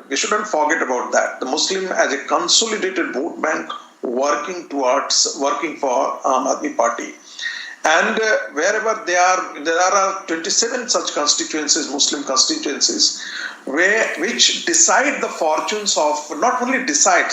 we shouldn't forget about that. The Muslim as a consolidated vote bank working for Aam Aadmi Party. And wherever there are 27 such constituencies, Muslim constituencies, which decide the fortunes of, not only decide,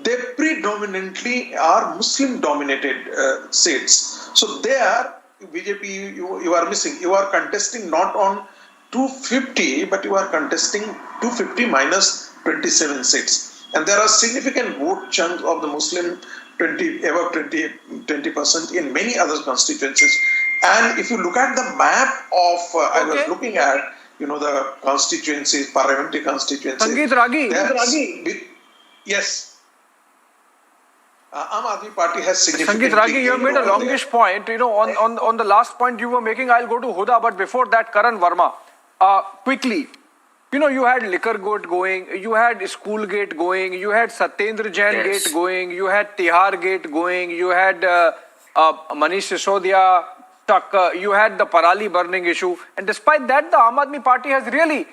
they predominantly are Muslim-dominated seats. So there, BJP, you are missing. You are contesting not on 250, but you are contesting 250 minus 27 seats. And there are significant vote chunks of the Muslim, above 20% in many other constituencies. And if you look at the map of, I was looking at, the constituencies, parliamentary constituencies. Sangeet Ragi. Yes. Aam Aadmi Party has significantly... Sangeet Ragi, you have made a longish point. On the last point you were making, I'll go to Huda, but before that, Karan Verma. Quickly, you had liquor gate going, you had school gate going, you had Satyendra Jain gate going, you had Tihar gate going, you had Manish Sisodia stuck, you had the Parali burning issue. And despite that, the Aam Aadmi Party has really,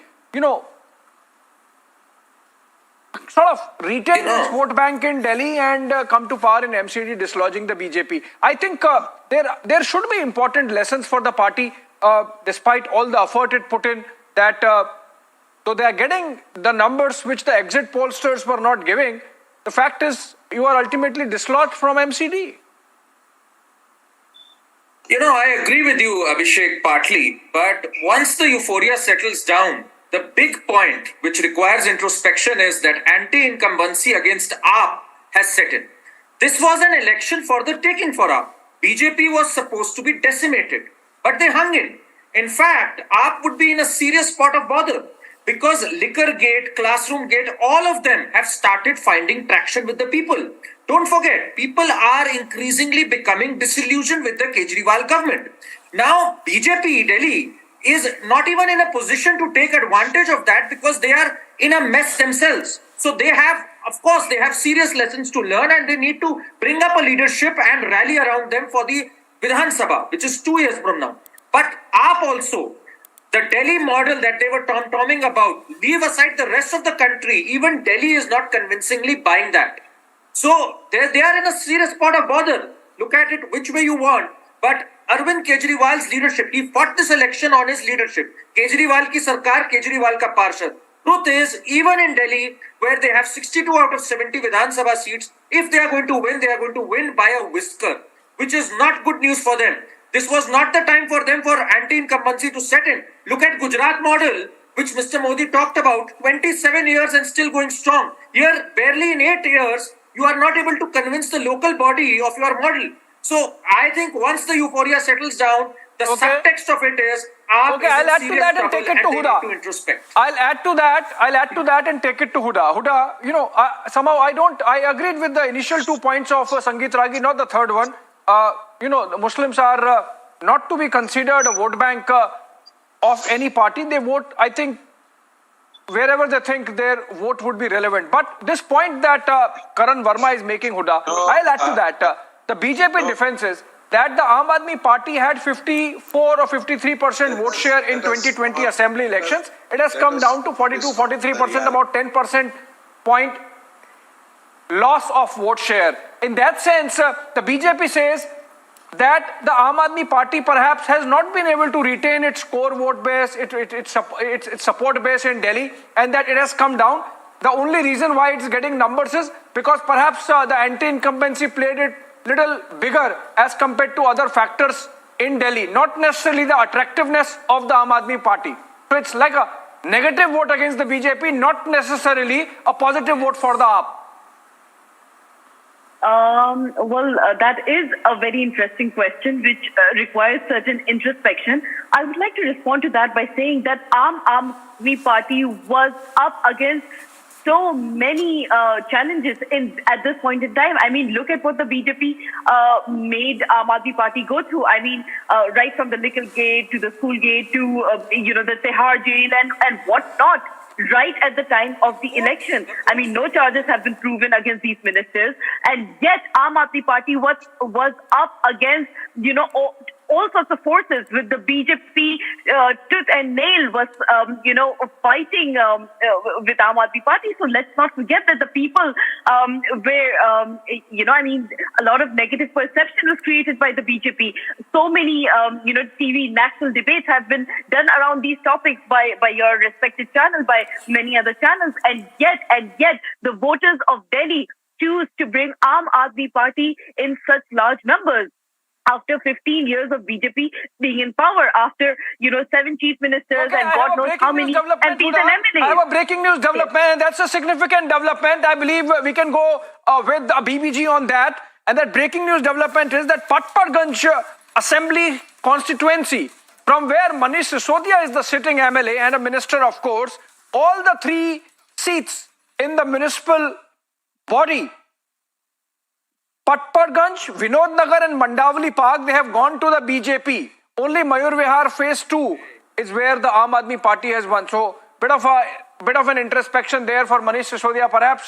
sort of retained its vote bank in Delhi and come to power in MCD, dislodging the BJP. I think there should be important lessons for the party, despite all the effort it put in, that though they are getting the numbers which the exit pollsters were not giving, the fact is you are ultimately dislodged from MCD. I agree with you, Abhishek, partly. But once the euphoria settles down, the big point which requires introspection is that anti-incumbency against AAP has set in. This was an election for the taking for AAP. BJP was supposed to be decimated, but they hung in. In fact, AAP would be in a serious spot of bother because liquor gate, classroom gate, all of them have started finding traction with the people. Don't forget, people are increasingly becoming disillusioned with the Kejriwal government. Now, BJP Delhi is not even in a position to take advantage of that because they are in a mess themselves. So they have, of course, they have serious lessons to learn and they need to bring up a leadership and rally around them for the Vidhan Sabha, which is 2 years from now. But AAP also, the Delhi model that they were tom-tomming about, leave aside the rest of the country, even Delhi is not convincingly buying that. So they are in a serious spot of bother. Look at it which way you want. But Arvind Kejriwal's leadership, he fought this election on his leadership. Kejriwal ki sarkar, Kejriwal ka parshad. Truth is, even in Delhi, where they have 62 out of 70 Vidhan Sabha seats, if they are going to win, they are going to win by a whisker, which is not good news for them. This was not the time for them for anti-incumbency to set in. Look at Gujarat model, which Mr. Modi talked about, 27 years and still going strong. Here, barely in 8 years, you are not able to convince the local body of your model. So, I think once the euphoria settles down, the subtext of it is, I'll add to that and take it to Huda. I'll add to that and take it to Huda. Huda, somehow I agreed with the initial 2 points of Sangeet Ragi, not the third one. The Muslims are not to be considered a vote bank of any party. They vote, I think, wherever they think their vote would be relevant. But this point that Karan Verma is making, Huda, I'll add to that. The BJP defense is that the Aam Aadmi Party had 54 or 53% vote share in 2020 assembly elections. It has come down to 42-43%, about 10% point loss of vote share. In that sense, the BJP says that the Aam Aadmi Party perhaps has not been able to retain its core vote base, its support base in Delhi, and that it has come down. The only reason why it's getting numbers is because perhaps the anti-incumbency played it little bigger as compared to other factors in Delhi, not necessarily the attractiveness of the Aam Aadmi Party. So it's like a negative vote against the BJP, not necessarily a positive vote for the AAP. That is a very interesting question which requires certain introspection. I would like to respond to that by saying that Aam Aadmi Party was up against so many challenges at this point in time. I mean, look at what the BJP made Aam Aadmi Party go through. I mean, right from the liquor gate to the school gate to, the Tihar jail and whatnot. Right at the time of the election. I mean, no charges have been proven against these ministers, and yet Aam Aadmi Party was up against, all sorts of forces, with the BJP tooth and nail was, fighting with Aam Aadmi Party. So let's not forget that the people were, a lot of negative perception was created by the BJP. So many, TV national debates have been done around these topics by your respected channel, by many other channels, and yet the voters of Delhi choose to bring Aam Aadmi Party in such large numbers. After 15 years of BJP being in power, after 7 chief ministers and God knows how many MPs and MLAs. I have a breaking news development, and that's a significant development. I believe we can go with a BBG on that. And that breaking news development is that Patparganj Assembly constituency, from where Manish Sisodia is the sitting MLA and a minister, of course, all the 3 seats in the municipal body, Patparganj, Vinod Nagar and Mandavali Park, they have gone to the BJP. Only Mayur Vihar phase 2 is where the Aam Aadmi Party has won. So bit of an introspection there for Manish Sisodia. Perhaps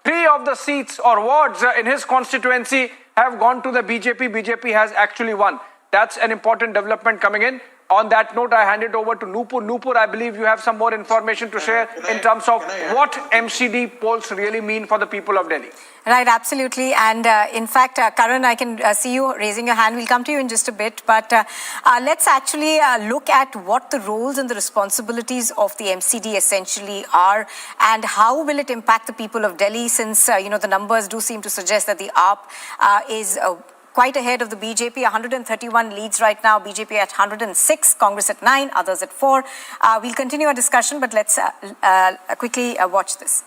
3 of the seats or wards in his constituency have gone to the BJP. BJP has actually won. That's an important development coming in. On that note, I hand it over to Nupur. Nupur, I believe you have some more information to share in terms of what MCD polls really mean for the people of Delhi. Right, absolutely. And in fact, Karan, I can see you raising your hand. We'll come to you in just a bit. But let's actually look at what the roles and the responsibilities of the MCD essentially are, and how will it impact the people of Delhi, since, the numbers do seem to suggest that the AAP is quite ahead of the BJP. 131 leads right now, BJP at 106, Congress at 9, others at 4. We'll continue our discussion, but let's quickly watch this.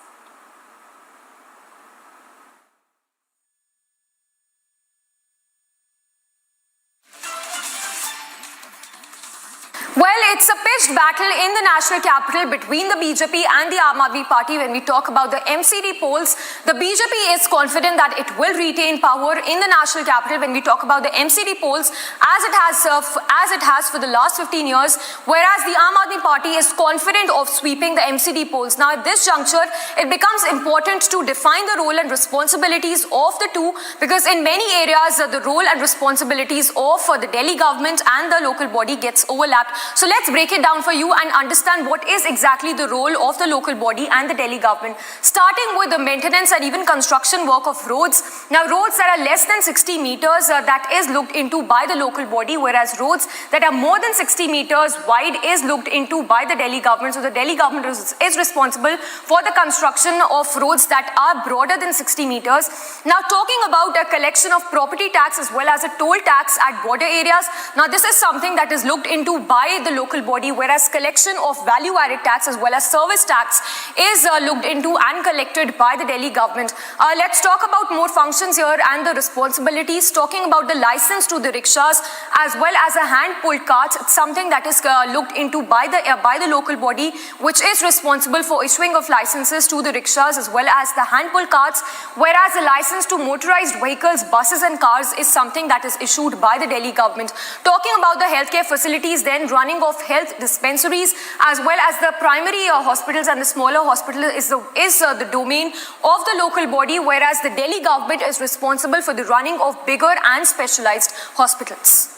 Well, it's a pitched battle in the national capital between the BJP and the Aam Aadmi Party. When we talk about the MCD polls, the BJP is confident that it will retain power in the national capital. When we talk about the MCD polls, as it has for the last 15 years, whereas the Aam Aadmi Party is confident of sweeping the MCD polls. Now, at this juncture, it becomes important to define the role and responsibilities of the two, because in many areas, the role and responsibilities of the Delhi government and the local body gets overlapped. So let's break it down for you and understand what is exactly the role of the local body and the Delhi government, starting with the maintenance and even construction work of roads. Now, roads that are less than 60 meters, that is looked into by the local body, whereas roads that are more than 60 meters wide is looked into by the Delhi government. So the Delhi government is responsible for the construction of roads that are broader than 60 meters. Now, talking about a collection of property tax as well as a toll tax at border areas. Now, this is something that is looked into by the local body, whereas collection of value-added tax as well as service tax is looked into and collected by the Delhi government. Let's talk about more functions here and the responsibilities. Talking about the license to the rickshaws as well as a hand-pulled carts, it's something that is looked into by the local body, which is responsible for issuing of licenses to the rickshaws as well as the hand-pulled carts, whereas the license to motorized vehicles, buses and cars is something that is issued by the Delhi government. Talking about the healthcare facilities, then running of health dispensaries as well as the primary hospitals and the smaller hospitals is the domain of the local body, whereas the Delhi government is responsible for the running of bigger and specialized hospitals.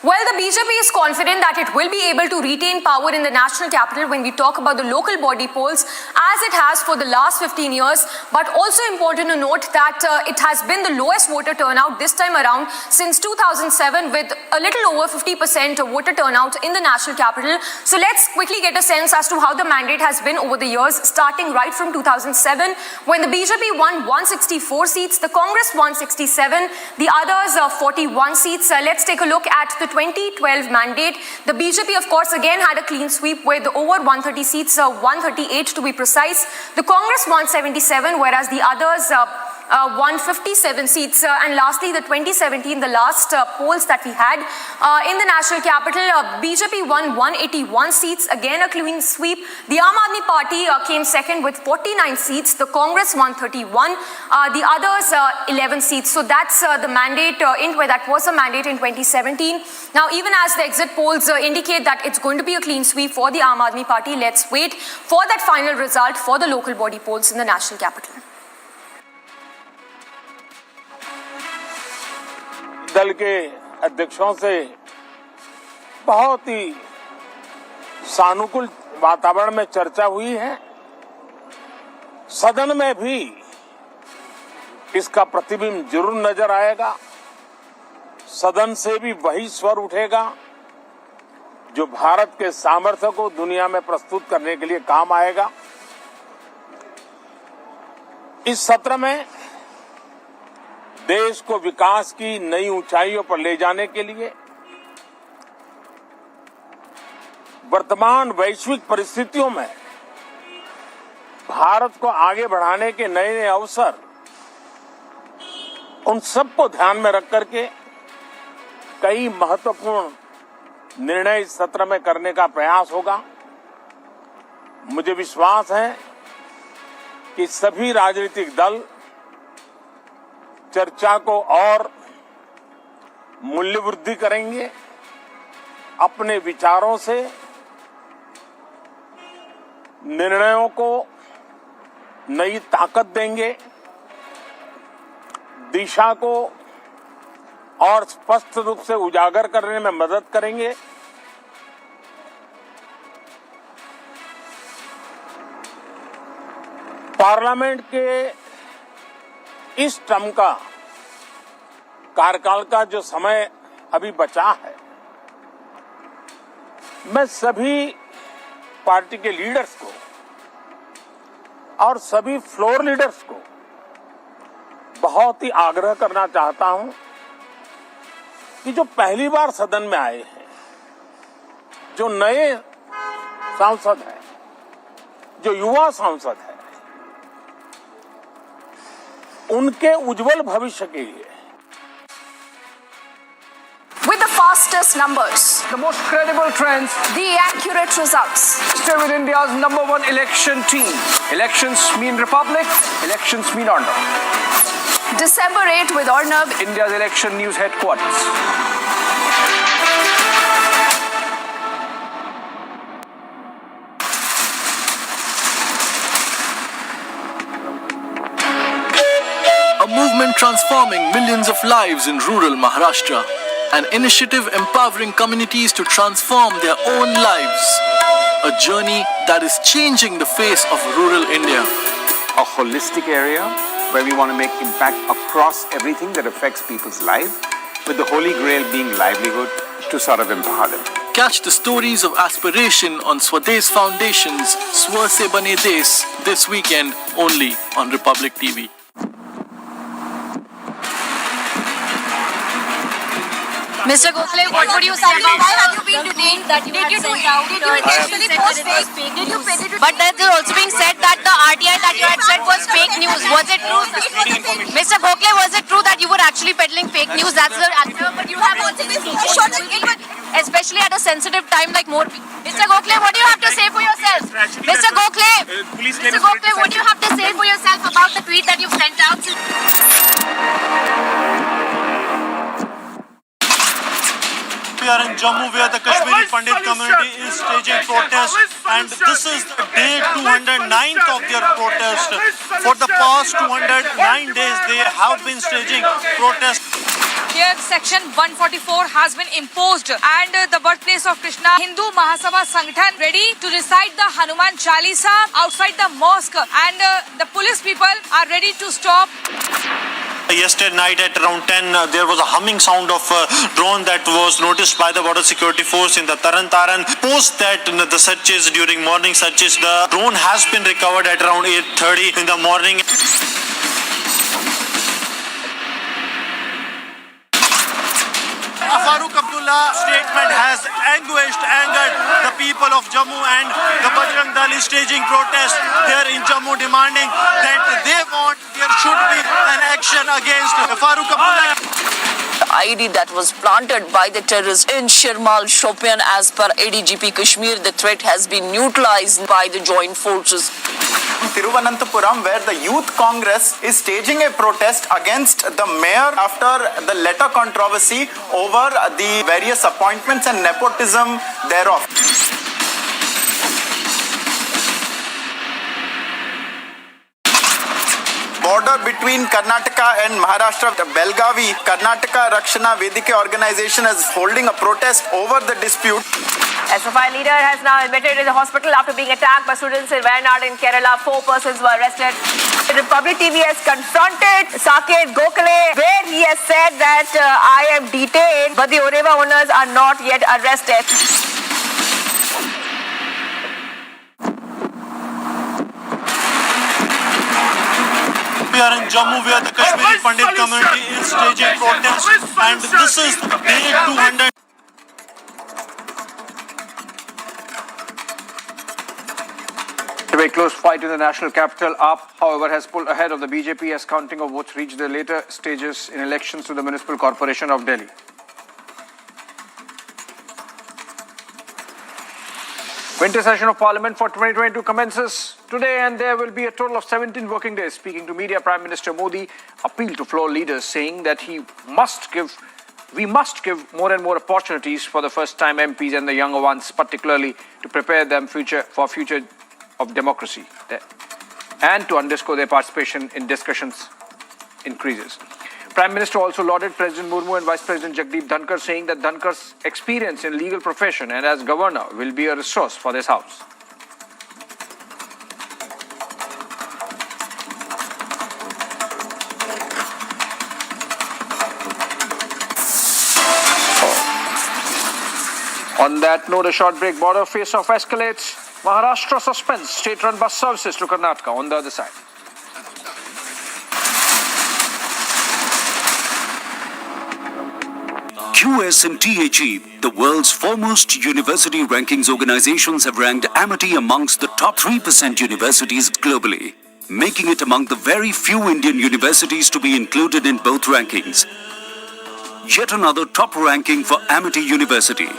Well, the BJP is confident that it will be able to retain power in the national capital when we talk about the local body polls, as it has for the last 15 years. But also important to note that it has been the lowest voter turnout this time around since 2007, with a little over 50% voter turnout in the national capital. So let's quickly get a sense as to how the mandate has been over the years, starting right from 2007, when the BJP won 164 seats, the Congress won 67, the others 41 seats. Let's take a look at the 2012 mandate. The BJP, of course, again had a clean sweep with over 130 seats, 138 to be precise. The Congress won 77, whereas the others won 57 seats. And lastly, the 2017, the last polls that we had in the national capital, BJP won 181 seats, again a clean sweep. The Aam Aadmi Party came second with 49 seats. The Congress won 31. The others 11 seats. So that's the mandate that was a mandate in 2017. Now, even as the exit polls indicate that it's going to be a clean sweep for the Aam Aadmi Party, let's wait for that final result for the local body polls in the national capital. दल के अध्यक्षों से बहुत ही सानुकूल वातावरण में चर्चा हुई है। सदन में भी इसका प्रतिबिंब जरूर नजर आएगा। सदन से भी वही स्वर उठेगा जो भारत के सामर्थ्य को दुनिया में प्रस्तुत करने के लिए काम आएगा। इस सत्र में देश को विकास की नई ऊंचाइयों पर ले जाने के लिए वर्तमान वैश्विक परिस्थितियों में भारत को आगे बढ़ाने के नए नए अवसर, उन सबको ध्यान में रख करके कई महत्वपूर्ण निर्णय इस सत्र में करने का प्रयास होगा। मुझे विश्वास है कि सभी राजनीतिक दल चर्चा को और मूल्य वृद्धि करेंगे, अपने विचारों से निर्णयों को नई ताकत देंगे, दिशा को और स्पष्ट रूप से उजागर करने में मदद करेंगे। पार्लियामेंट के इस टर्म का कार्यकाल का जो समय अभी बचा है, मैं सभी पार्टी के लीडर्स को और सभी फ्लोर लीडर्स को बहुत ही आग्रह करना चाहता हूं कि जो पहली बार सदन में आए हैं, जो नए सांसद हैं, जो युवा सांसद हैं, उनके उज्जवल भविष्य के लिए With the fastest numbers, The most credible trends. the accurate results, Stay with India's #1 election team. Elections mean republic. Elections mean honor. December 8 with Arnab. India's election news headquarters. A movement transforming millions of lives in rural Maharashtra. An initiative empowering communities to transform their own lives. A journey that is changing the face of rural India. A holistic area where we want to make impact across everything that affects people's life, with the holy grail being livelihood to sort of empower them. Catch the stories of aspiration on Swadesh Foundation's Swa Se Bane Desh this weekend only on Republic TV. Mr. Gokhale, what would you say about why have you been detained? Did you actually post fake news? But there's also being said that the RTI that you had said was fake news. Was it true? Mr. Gokhale, was it true that you were actually peddling fake news? That's the answer. But you have also been especially at a sensitive time like more people. Mr. Gokhale, what do you have to say for yourself? Mr. Gokhale, what do you have to say for yourself about the tweet that you've sent out? We are in Jammu where the Kashmiri Pandit community is staging protests, and this is day 209th of their protest. For the past 209 days they have been staging protests. Here, Section 144 has been imposed, and the birthplace of Krishna, Hindu Mahasabha Sanghathan ready to recite the Hanuman Chalisa outside the mosque, and the police people are ready to stop. Yesterday night at around 10, there was a humming sound of a drone that was noticed by the border security force in the Taran Taran. Post that, the searches, during morning searches, the drone has been recovered at around 8:30 in the morning. Farooq Abdullah statement has angered the people of Jammu, and the Bajrang Dal is staging protests here in Jammu, demanding that they want there should be an action against Farooq Abdullah. The IED that was planted by the terrorists in Shirmal Shopian, as per ADGP Kashmir, the threat has been neutralized by the joint forces. Thiruvananthapuram, where the Youth Congress is staging a protest against the mayor after the letter controversy over the various appointments and nepotism thereof. border between Karnataka and Maharashtra, Belgavi, Karnataka Rakshana Vedike organization is holding a protest over the dispute. SFI leader has now admitted in the hospital after being attacked by students in Wayanad in Kerala. 4 persons were arrested. The Republic TV has confronted Saket Gokhale, where he has said that I am detained, but the Oreva owners are not yet arrested. We are in Jammu where the Kashmiri Pandit community is staging protests, and this is day 200. A very close fight in the national capital. AAP, however, has pulled ahead of the BJP as counting of votes reached the later stages in elections to the Municipal Corporation of Delhi. Winter session of Parliament for 2022 commences today, and there will be a total of 17 working days. Speaking to media, Prime Minister Modi appealed to floor leaders, saying that we must give more and more opportunities for the first-time MPs and the younger ones, particularly to prepare them for future of democracy and to underscore their participation in discussions increases. Prime Minister also lauded President Murmu and Vice President Jagdeep Dhankar, saying that Dhankar's experience in legal profession and as governor will be a resource for this house. On that note, a short break. Border face-off escalates. Maharashtra suspends state-run bus services to Karnataka on the other side. QS and THE, the world's foremost university rankings organizations, have ranked Amity amongst the top 3% universities globally, making it among the very few Indian universities to be included in both rankings. Yet another top ranking for Amity University.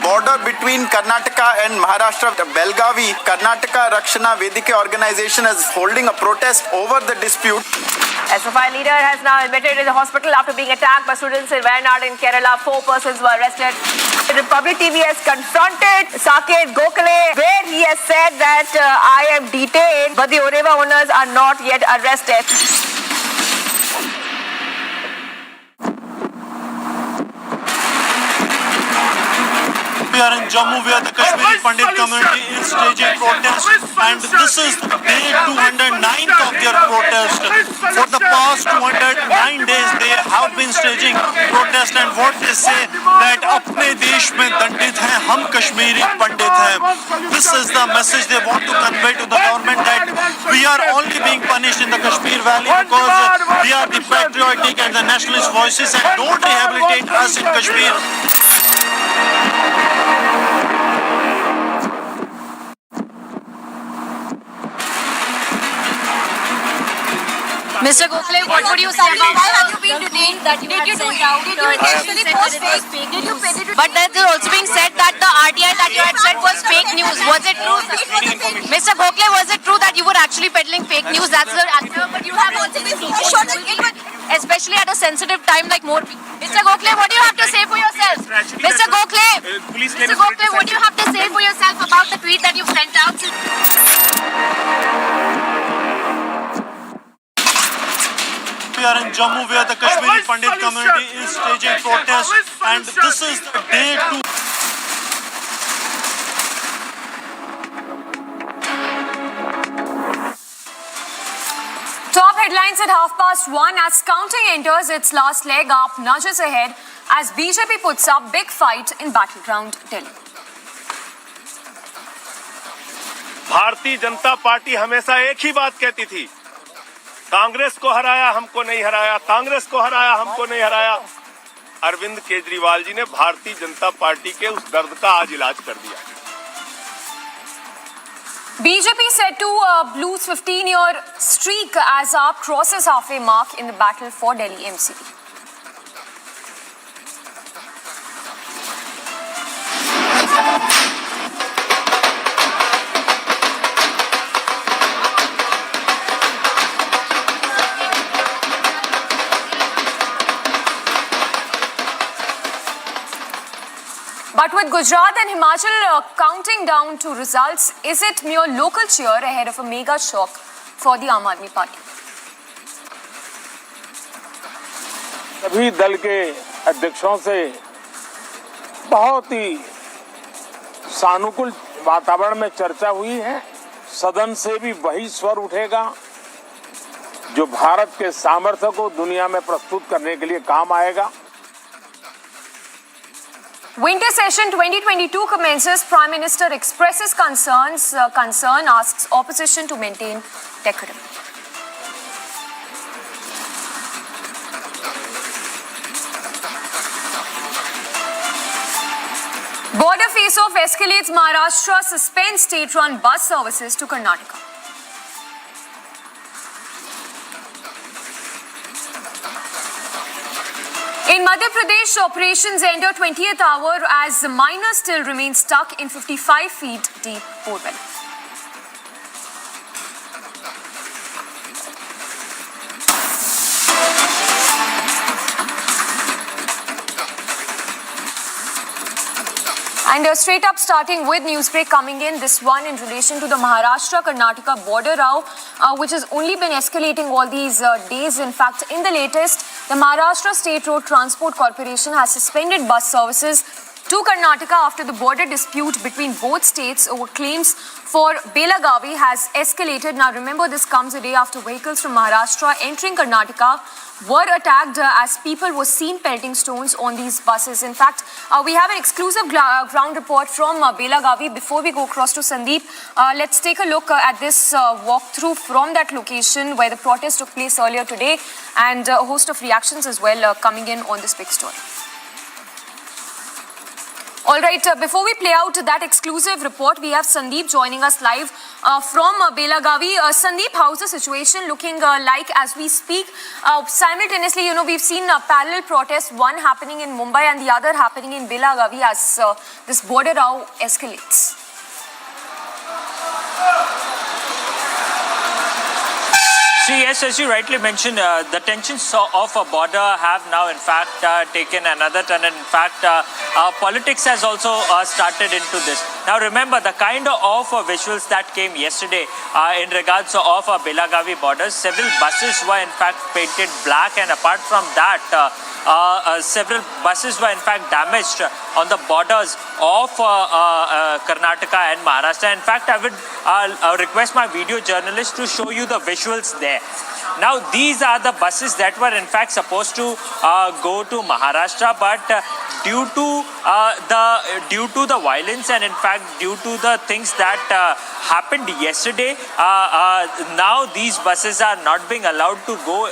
Border between Karnataka and Maharashtra, Belgavi, Karnataka Rakshana Vedike organization is holding a protest over the dispute. SFI leader has now admitted in the hospital after being attacked by students in Wayanad in Kerala. 4 persons were arrested. The Republic TV has confronted Saket Gokhale, where he has said that I am detained, but the Oreva owners are not yet arrested. We are in Jammu where the Kashmiri Pandit community is staging protests, and this is day 209th of their protest. For the past 209 days they have been staging protest, and what they say that apne desh mein dandit hain, hum Kashmiri Pandit hain. This is the message they want to convey to the government, that we are only being punished in the Kashmir Valley because we are the patriotic and the nationalist voices, and don't rehabilitate us in Kashmir. Mr. Gokhale, what would you say about why have you been detained? That you did you actually post fake news? But there's also being said that the RTI that you had said was fake news. Was it true? Mr. Gokhale, was it true that you were actually peddling fake news? That's the answer. But you have also been especially at a sensitive time like more people. Mr. Gokhale, what do you have to say for yourself? Mr. Gokhale, what do you have to say for yourself about the tweet that you sent out? We are in Jammu where the Kashmiri Pandit community is staging protests, and this is day 2. Top headlines at 1:30 as counting enters its last leg. AAP nudges ahead as BJP puts up big fight in battleground Delhi. Bharatiya Janata party हमेशा एक ही बात कहती थी, कांग्रेस को हराया हमको नहीं हराया, कांग्रेस को हराया हमको नहीं हराया। अरविंद केजरीवाल जी ने भारतीय जनता पार्टी के उस दर्द का आज इलाज कर दिया। BJP set to lose 15-year streak as AAP crosses halfway mark in the battle for Delhi MCD. But with with Gujarat and Himachal counting down to results, is it mere local cheer ahead of a mega shock for the Aam Aadmi Party? सभी दल के अध्यक्षों से बहुत ही सानुकूल वातावरण में चर्चा हुई है। सदन से भी वही स्वर उठेगा जो भारत के सामर्थ्य को दुनिया में प्रस्तुत करने के लिए काम आएगा। Winter session 2022 commences. Prime Minister expresses concern, asks opposition to maintain decorum. Border face-off escalates. Maharashtra suspends state-run bus services to Karnataka. In Madhya Pradesh, operations enter 20th hour as miners still remain stuck in 55 feet deep borewell. And straight up starting with Newsbreak coming in, this one in relation to the Maharashtra-Karnataka border row, which has only been escalating all these days. In fact, in the latest, the Maharashtra State Road Transport Corporation has suspended bus services to Karnataka after the border dispute between both states over claims for Belagavi has escalated. Now remember, this comes a day after vehicles from Maharashtra entering Karnataka were attacked as people were seen pelting stones on these buses. In fact, we have an exclusive ground report from Belagavi. Before we go across to Sandeep, let's take a look at this walkthrough from that location where the protest took place earlier today, and a host of reactions as well coming in on this big story. All right, before we play out that exclusive report, we have Sandeep joining us live from Belagavi. Sandeep, how's the situation looking like as we speak? Simultaneously, we've seen parallel protests, one happening in Mumbai and the other happening in Belagavi as this border row escalates. See, yes, as you rightly mentioned, the tensions of a border have now, in fact, taken another turn. And in fact, politics has also started into this. Now, remember, the kind of visuals that came yesterday in regards of Belagavi borders, several buses were, in fact, painted black. And apart from that, several buses were, in fact, damaged on the borders of Karnataka and Maharashtra. In fact, I would request my video journalist to show you the visuals there. Now, these are the buses that were, in fact, supposed to go to Maharashtra, but due to the violence and, in fact, due to the things that happened yesterday, now these buses are not being allowed to go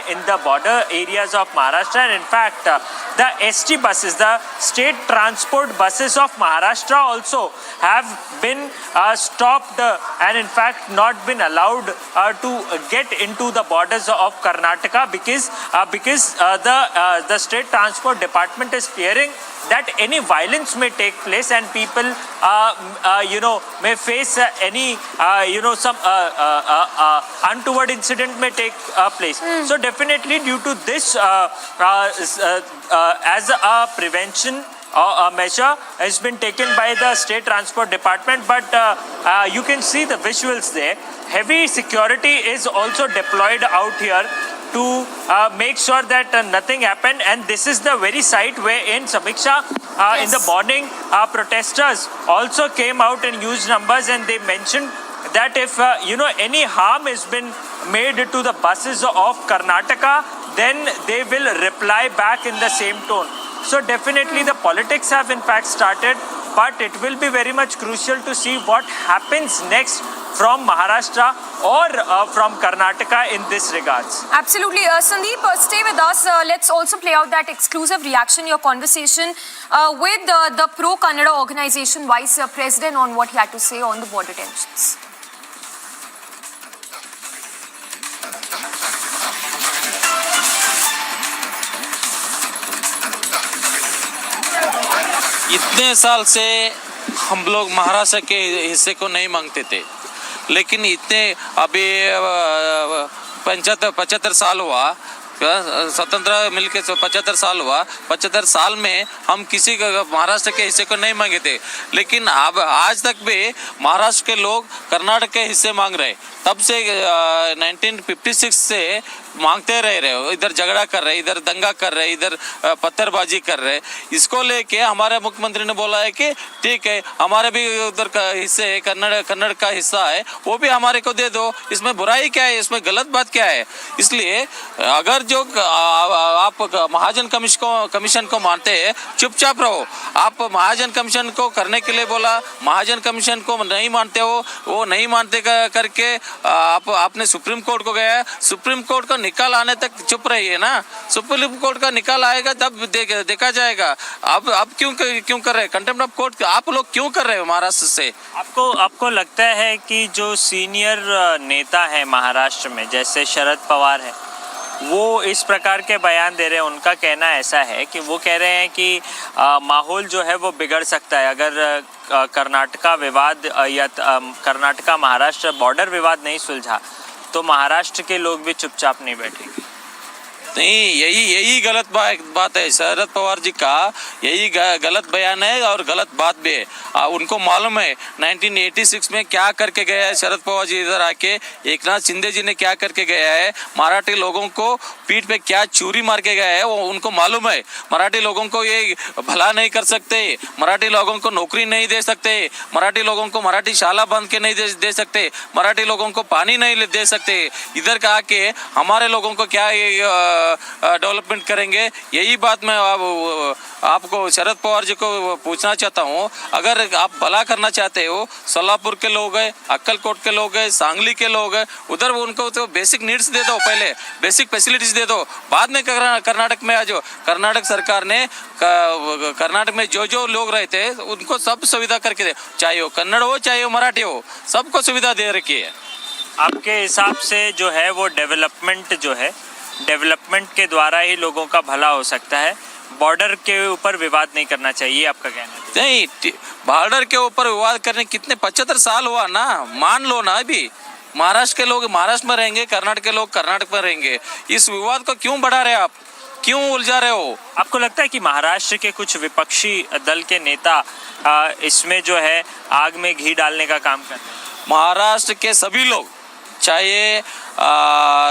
in the border areas of Maharashtra. And in fact, the ST buses, the state transport buses of Maharashtra also have been stopped and in fact not been allowed to get into the borders of Karnataka because the state transport department is fearing that any violence may take place and people may face any some untoward incident may take place. So definitely due to this as a prevention a measure has been taken by the state transport department, but you can see the visuals there. Heavy security is also deployed out here to make sure that nothing happened. And this is the very site where in Samiksha in the morning protesters also came out in huge numbers, and they mentioned that if any harm has been made to the buses of Karnataka, then they will reply back in the same tone. So definitely the politics have in fact started, but it will be very much crucial to see what happens next from Maharashtra or from Karnataka in this regards. Absolutely. Sandeep, stay with us. Let's also play out that exclusive reaction, your conversation with the pro-Kannada organization Vice President on what he had to say on the border tensions. इतने साल से हम लोग महाराष्ट्र के हिस्से को नहीं मांगते थे, लेकिन इतने अभी 75 साल हुआ स्वतंत्र मिलके 75 साल हुआ। 75 साल में हम किसी महाराष्ट्र के हिस्से को नहीं मांगे थे, लेकिन अब आज तक भी महाराष्ट्र के लोग कर्नाटक के हिस्से मांग रहे। तब से 1956 से मांगते रहे, इधर झगड़ा कर रहे, इधर दंगा कर रहे, इधर पत्थरबाजी कर रहे। इसको लेके हमारे मुख्यमंत्री ने बोला है कि ठीक है, हमारे भी उधर का हिस्से कन्नड़ का हिस्सा है, वो भी हमारे को दे दो। इसमें बुराई क्या है, इसमें गलत बात क्या है? इसलिए अगर जो आप महाजन कमीशन को मानते हैं, चुपचाप रहो। आप महाजन कमीशन को करने के लिए बोला, महाजन कमीशन को नहीं मानते हो, वो नहीं मानते करके आपने सुप्रीम कोर्ट को गया। सुप्रीम कोर्ट का निकाल आने तक चुप रहिए ना। सुप्रीम कोर्ट का निकाल आएगा तब देखा जाएगा। अब क्यों कर रहे हैं कंटेम्प्ट ऑफ कोर्ट? आप लोग क्यों कर रहे हो महाराष्ट्र से? आपको लगता है कि जो सीनियर नेता है महाराष्ट्र में, जैसे शरद पवार है, वो इस प्रकार के बयान दे रहे हैं? उनका कहना ऐसा है कि वो कह रहे हैं कि माहौल जो है वो बिगड़ सकता है अगर कर्नाटका विवाद या कर्नाटका महाराष्ट्र बॉर्डर विवाद नहीं सुलझा तो महाराष्ट्र के लोग भी चुपचाप नहीं बैठेंगे। नहीं, यही गलत बात है। शरद पवार जी का यही गलत बयान है और गलत बात भी है। उनको मालूम है 1986 में क्या करके गया है शरद पवार जी इधर आके, एकनाथ शिंदे जी ने क्या करके गया है, मराठी लोगों को पीठ पे क्या चूरी मार के गया है, वो उनको मालूम है। मराठी लोगों को ये भला नहीं कर सकते, मराठी लोगों को नौकरी नहीं दे सकते, मराठी लोगों को मराठी शाला बंद के नहीं दे सकते, मराठी लोगों को पानी नहीं दे सकते। इधर का आके हमारे लोगों को क्या डेवलपमेंट करेंगे? यही बात मैं आपको शरद पवार जी को पूछना चाहता हूँ। अगर आप भला करना चाहते हो, सोलापुर के लोग हैं, अक्कलकोट के लोग हैं, सांगली के लोग हैं, उधर उनको तो बेसिक नीड्स दे दो, पहले बेसिक फैसिलिटीज दे दो, बाद में कर्नाटक में आ जाओ। कर्नाटक सरकार ने कर्नाटक में जो लोग रहते हैं उनको सब सुविधा करके दे, चाहे वो कन्नड़ हो चाहे वो मराठी हो, सबको सुविधा दे रखी है। आपके हिसाब से जो है वो डेवलपमेंट के द्वारा ही लोगों का भला हो सकता है, बॉर्डर के ऊपर विवाद नहीं करना चाहिए, आपका कहना है? नहीं, बॉर्डर के ऊपर विवाद करने कितने 75 साल हुआ ना, मान लो ना। अभी महाराष्ट्र के लोग महाराष्ट्र में रहेंगे, कर्नाटक के लोग कर्नाटक में रहेंगे। इस विवाद को क्यों बढ़ा रहे आप, क्यों उलझा रहे हो? आपको लगता है कि महाराष्ट्र के कुछ विपक्षी दल के नेता इसमें जो है आग में घी डालने का काम कर रहे हैं? महाराष्ट्र के सभी लोग, चाहे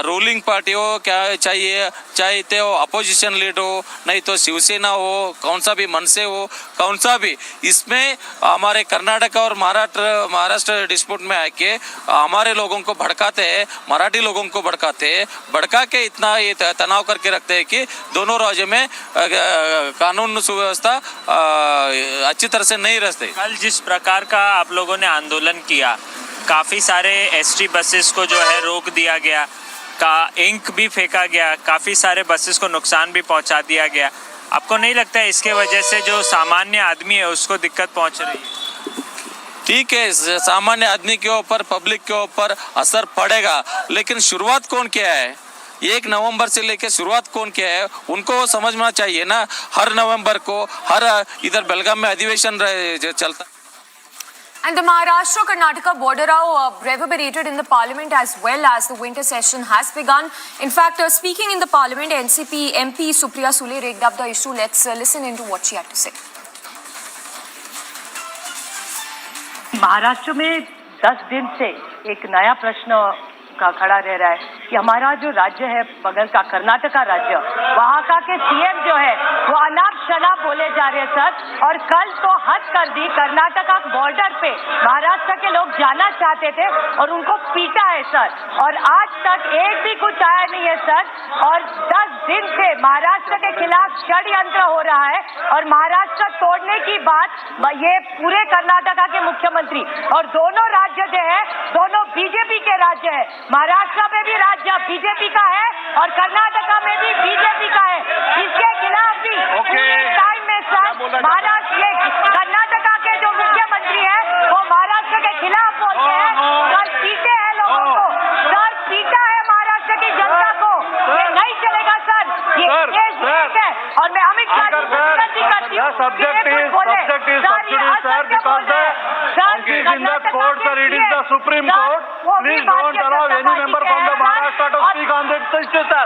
रूलिंग पार्टी हो, क्या चाहे तो अपोजिशन लीड हो, नहीं तो शिवसेना हो, कौन सा भी मनसे हो, कौन सा भी, इसमें हमारे कर्नाटक और महाराष्ट्र डिस्प्यूट में आके हमारे लोगों को भड़काते हैं, मराठी लोगों को भड़का के इतना ये तनाव करके रखते हैं कि दोनों राज्यों में कानून सुव्यवस्था अच्छी तरह से नहीं रहते। कल जिस प्रकार का आप लोगों ने आंदोलन किया, काफ़ी सारे एसटी बसेस को जो है रोक दिया गया, इंक भी फेंका गया, काफ़ी सारे बसेस को नुकसान भी पहुंचा दिया गया, आपको नहीं लगता है इसके वजह से जो सामान्य आदमी है उसको दिक्कत पहुंच रही है? ठीक है, सामान्य आदमी के ऊपर, पब्लिक के ऊपर असर पड़ेगा, लेकिन शुरुआत कौन किया है? 1 नवंबर से लेकर शुरुआत कौन किया है, उनको समझना चाहिए ना। हर नवंबर को इधर बेलगाम में अधिवेशन चलता। And the Maharashtra-Karnataka border now reverberated in the parliament as well as the winter session has begun. In fact, speaking in the parliament, NCP MP Supriya Sule rigged up the issue. Let's listen into what she had to say. Maharashtra में 10 दिन से एक नया प्रश्न का खड़ा रह रहा है कि हमारा जो राज्य है बगल का कर्नाटका राज्य, वहाँ का के सीएम जो है वो अनाप शनाप बोले जा रहे हैं सर। और कल तो हद कर दी, कर्नाटका बॉर्डर पे महाराष्ट्र के लोग जाना चाहते थे और उनको पीटा है सर, और आज तक एक भी कुछ आया नहीं है सर। और 10 दिन से महाराष्ट्र के खिलाफ षड्यंत्र हो रहा है और महाराष्ट्र तोड़ने की बात ये पूरे कर्नाटका के मुख्यमंत्री, और दोनों राज्य जो है दोनों बीजेपी के राज्य है। महाराष्ट्र में भी राज्य बीजेपी का है और कर्नाटका में भी बीजेपी का है। इसके खिलाफ भी पूरे टाइम में सर महाराष्ट्र कर्नाटका के जो मुख्यमंत्री है वो महाराष्ट्र के खिलाफ बोलते हैं। कल पीटे हैं लोगों को सर, पीटा है महाराष्ट्र की जनता को। ये नहीं चलेगा सर, ये देश है। और मैं अमित शाह जी को विनती करती हूँ, subject is subjudice, sir, because the case in the court, sir, it is the Supreme Court. Please don't allow any member from the Maharashtra to speak on this issue, sir.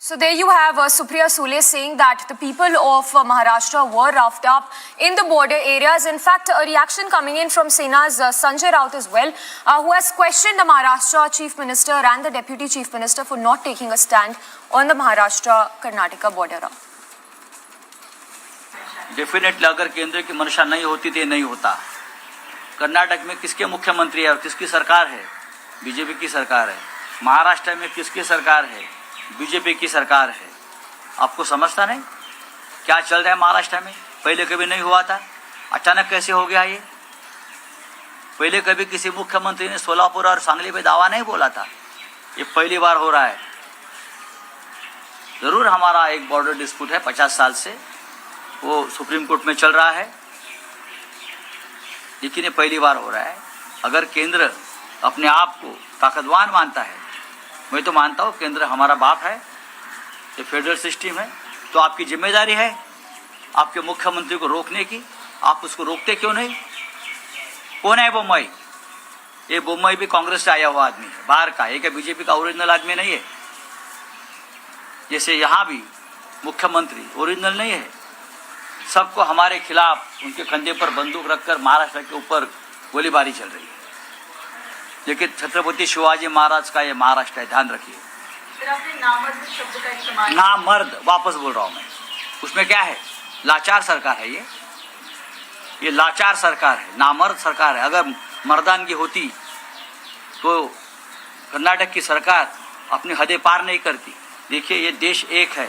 So there you have Supriya Sule saying that the people of Maharashtra were roughed up in the border areas. In fact, a reaction coming in from Sena's Sanjay Raut as well, who has questioned the Maharashtra Chief Minister and the Deputy Chief Minister for not taking a stand on the Maharashtra-Karnataka border. Definitely अगर केंद्र की मंशा नहीं होती तो ये नहीं होता। कर्नाटक में किसके मुख्यमंत्री है और किसकी सरकार है? बीजेपी की सरकार है। महाराष्ट्र में किसकी सरकार है? बीजेपी की सरकार है। आपको समझता नहीं क्या चल रहा है महाराष्ट्र में? पहले कभी नहीं हुआ था, अचानक कैसे हो गया ये? पहले कभी किसी मुख्यमंत्री ने सोलापुर और सांगली पे दावा नहीं बोला था, ये पहली बार हो रहा है। जरूर हमारा एक बॉर्डर डिस्प्यूट है 50 साल से, वो सुप्रीम कोर्ट में चल रहा है, लेकिन ये पहली बार हो रहा है। अगर केंद्र अपने आप को ताकतवान मानता है, मैं तो मानता हूँ केंद्र हमारा बाप है, ये फेडरल सिस्टम है, तो आपकी जिम्मेदारी है आपके मुख्यमंत्री को रोकने की। आप उसको रोकते क्यों नहीं? कौन है बोम्मई? ये बोम्मई भी कांग्रेस से आया हुआ आदमी है, बाहर का, एक बीजेपी का ओरिजिनल आदमी नहीं है। जैसे यहाँ भी मुख्यमंत्री ओरिजिनल नहीं है। सबको हमारे खिलाफ उनके कंधे पर बंदूक रखकर महाराष्ट्र के ऊपर गोलीबारी चल रही है, लेकिन छत्रपति शिवाजी महाराज का ये महाराष्ट्र है, ध्यान रखिए। नामर्द वापस बोल रहा हूँ मैं, उसमें क्या है? लाचार सरकार है ये लाचार सरकार है, नामर्द सरकार है। अगर मर्दानगी होती तो कर्नाटक की सरकार अपनी हदें पार नहीं करती। देखिए, ये देश एक है,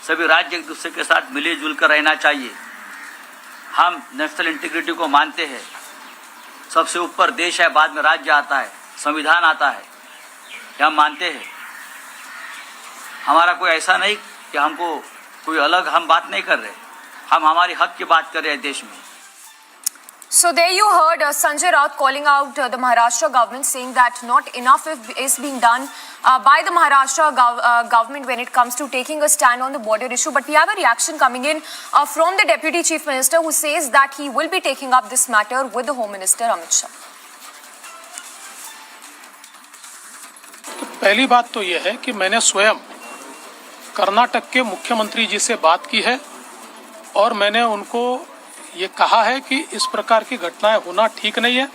सभी राज्य एक दूसरे के साथ मिले जुल कर रहना चाहिए। हम नेशनल इंटीग्रिटी को मानते हैं, सबसे ऊपर देश है, बाद में राज्य आता है, संविधान आता है, ये हम मानते हैं। हमारा कोई ऐसा नहीं कि हमको कोई अलग हम बात नहीं कर रहे, हम हमारी हक की बात कर रहे हैं देश में। So there you heard Sanjay Raut calling out the Maharashtra government, saying that not enough is being done by the Maharashtra government when it comes to taking a stand on the border issue. But we have a reaction coming in from the Deputy Chief Minister, who says that he will be taking up this matter with the Home Minister Amit Shah. पहली बात तो यह है कि मैंने स्वयं कर्नाटक के मुख्यमंत्री जी से बात की है और मैंने उनको ये कहा है कि इस प्रकार की घटनाएं होना ठीक नहीं है।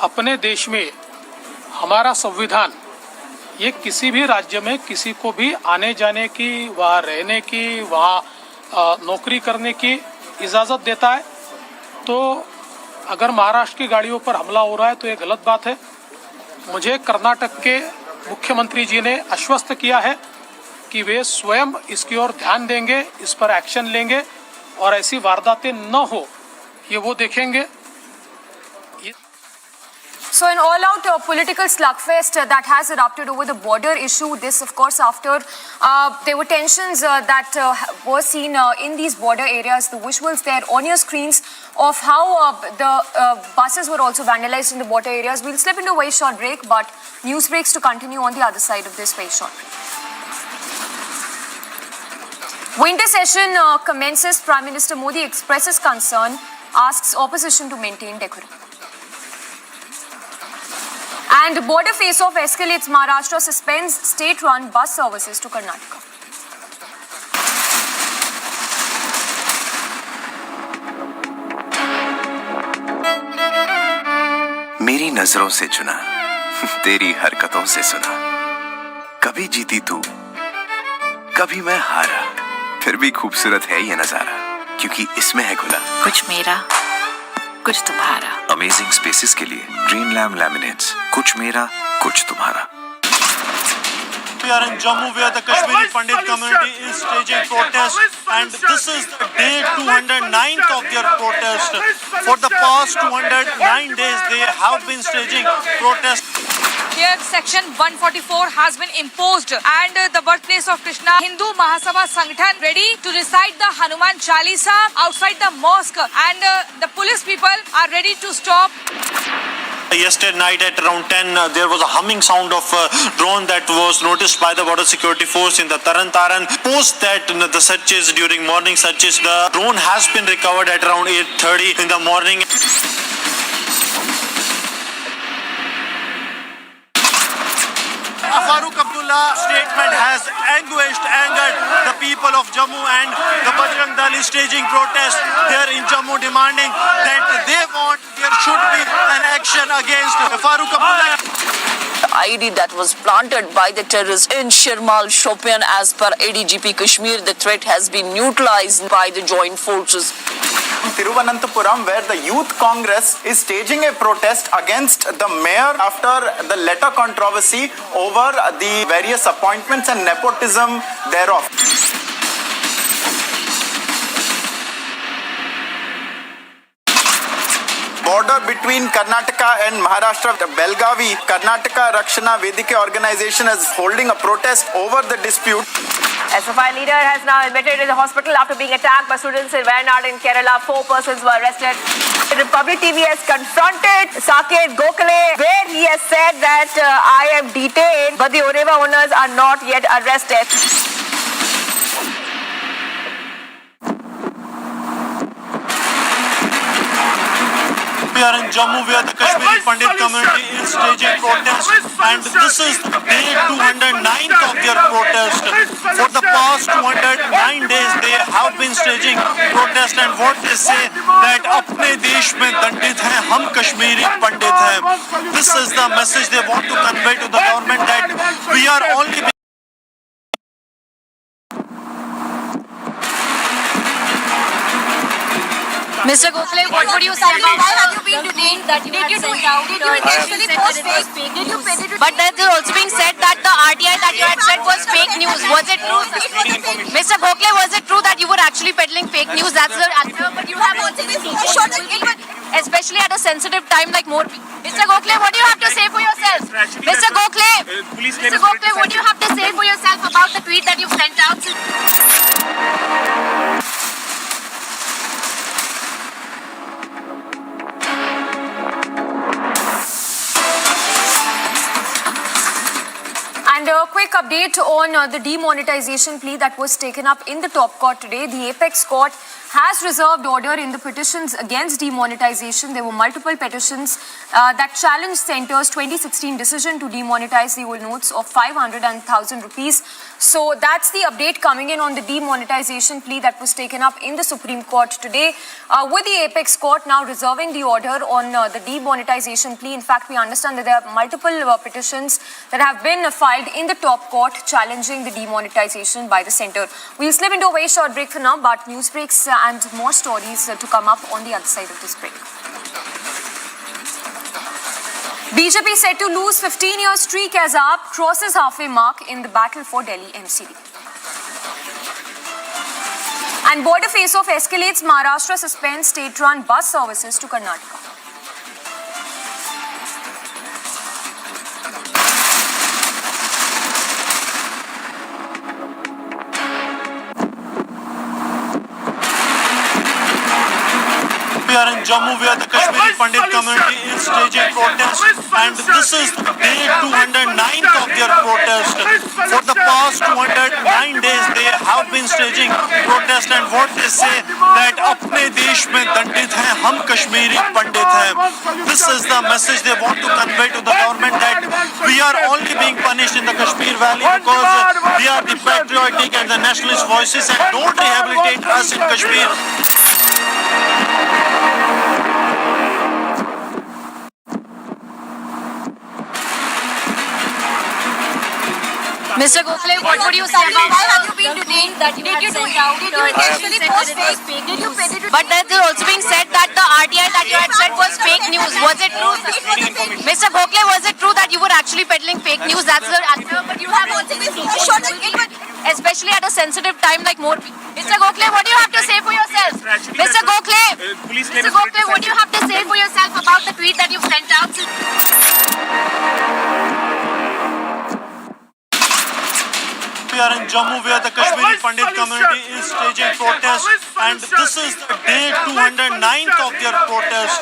अपने देश में हमारा संविधान ये किसी भी राज्य में किसी को भी आने जाने की, वहाँ रहने की, वहाँ नौकरी करने की इजाज़त देता है। तो अगर महाराष्ट्र की गाड़ियों पर हमला हो रहा है तो ये गलत बात है। मुझे कर्नाटक के मुख्यमंत्री जी ने आश्वस्त किया है कि वे स्वयं इसकी ओर ध्यान देंगे, इस पर एक्शन लेंगे और ऐसी वारदातें न हो ये वो देखेंगे। So an all-out political slugfest that has erupted over the border issue. This, of course, after there were tensions that were seen in these border areas. The visuals there on your screens of how the buses were also vandalized in the border areas. We'll slip into a very short break, but news breaks to continue on the other side of this very short break. Winter session commences. Prime Minister Modi expresses concern, asks opposition to maintain decorum. And border face-off escalates. Maharashtra suspends state-run bus services to Karnataka. मेरी नजरों से चुना, तेरी हरकतों से सुना। कभी जीती तू, कभी मैं हारा, फिर भी खूबसूरत है ये नजारा, क्योंकि इसमें है खुला कुछ मेरा, कुछ तुम्हारा। अमेजिंग स्पेसेस के लिए ग्रीन लैम लैमिनेट्स, कुछ मेरा, कुछ तुम्हारा। We are in Jammu where the Kashmiri Pandit community is staging protests, and this is the day 209th of their protest. For the past 209 days they have been staging protests. Here section 144 has been imposed, and the birthplace of Krishna, Hindu Mahasabha Sangathan ready to recite the Hanuman Chalisa outside the mosque, and the police people are ready to stop. Yesterday night at around 10, there was a humming sound of a drone that was noticed by the border security force in the Taran. Post that the searches, during morning searches, the drone has been recovered at around 8:30 in the morning. Farooq Abdullah's statement has angered the people of Jammu, and the Bajrang Dal is staging protests here in Jammu, demanding that there should be an action against Farooq Abdullah. The ID that was planted by the terrorists in Shirmal Shopian. As per ADGP Kashmir, the threat has been neutralized by the joint forces. Thiruvananthapuram, where the Youth Congress is staging a protest against the mayor after the letter controversy over the various appointments and nepotism thereof. Border between Karnataka and Maharashtra, Belgavi, Karnataka Rakshana Vedike organization is holding a protest over the dispute. SFI leader has now admitted in the hospital after being attacked by students in Wayanad in Kerala. 4 persons were arrested. Republic TV has confronted Saket Gokhale, where he has said that I am detained, but the Oreva owners are not yet arrested. We are in Jammu, where the Kashmiri Pandit community is staging protests, and this is day 209th of their protest. For the past 209 days, they have been staging protest, and what they say that अपने देश में दंडित हैं, हम कश्मीरी पंडित हैं. This is the message they want to convey to the government, that we are only Mr. Gokhale, what would you say about why have you been detained that you had sent out? Did you intentionally post fake? Did you pay it? But there's also being said that the RTI that you had said was fake news. Was it true? Mr. Gokhale, was it true that you were actually peddling fake news? That's the answer. But you have also been especially at a sensitive time like more. Mr. Gokhale, what do you have to say for yourself? Mr. Gokhale, what do you have to say for yourself about the tweet that you sent out? And a quick update on the demonetization plea that was taken up in the top court today. The apex court has reserved order in the petitions against demonetization. There were multiple petitions that challenged Centre's 2016 decision to demonetize the old notes of 500 and 1,000 rupees. So that's the update coming in on the demonetization plea that was taken up in the Supreme Court today, with the apex court now reserving the order on the demonetization plea. In fact, we understand that there are multiple petitions that have been filed in the top court challenging the demonetization by the centre. We'll slip into a very short break for now, but news breaks and more stories to come up on the other side of this break. BJP set to lose 15-year streak as AAP crosses halfway mark in the battle for Delhi MCD. And border face-off escalates. Maharashtra suspends state-run bus services to Karnataka. We are in Jammu, where the Kashmiri Pandit community is staging protests, and this is day 209th of their protest. For the past 209 days, they have been staging protests, and what they say that अपने देश में दंडित हैं, हम कश्मीरी पंडित हैं. This is the message they want to convey to the government, that we are only being punished in the Kashmir Valley because we are the patriotic and the nationalist voices, and don't rehabilitate us in Kashmir. Mr. Gokhale, what would you say about why have you been detained that you had sent out? Did you intentionally post fake? Did you pay it? But there's also being said that the RTI that you had said was fake news. Was it true? Mr. Gokhale, was it true that you were actually peddling fake news? That's the answer. But you have also been especially at a sensitive time like more. Mr. Gokhale, what do you have to say for yourself? Mr. Gokhale, what do you have to say for yourself about the tweet that you sent out? We are in Jammu, where the Kashmiri Pandit community is staging protests, and this is day 209th of their protest.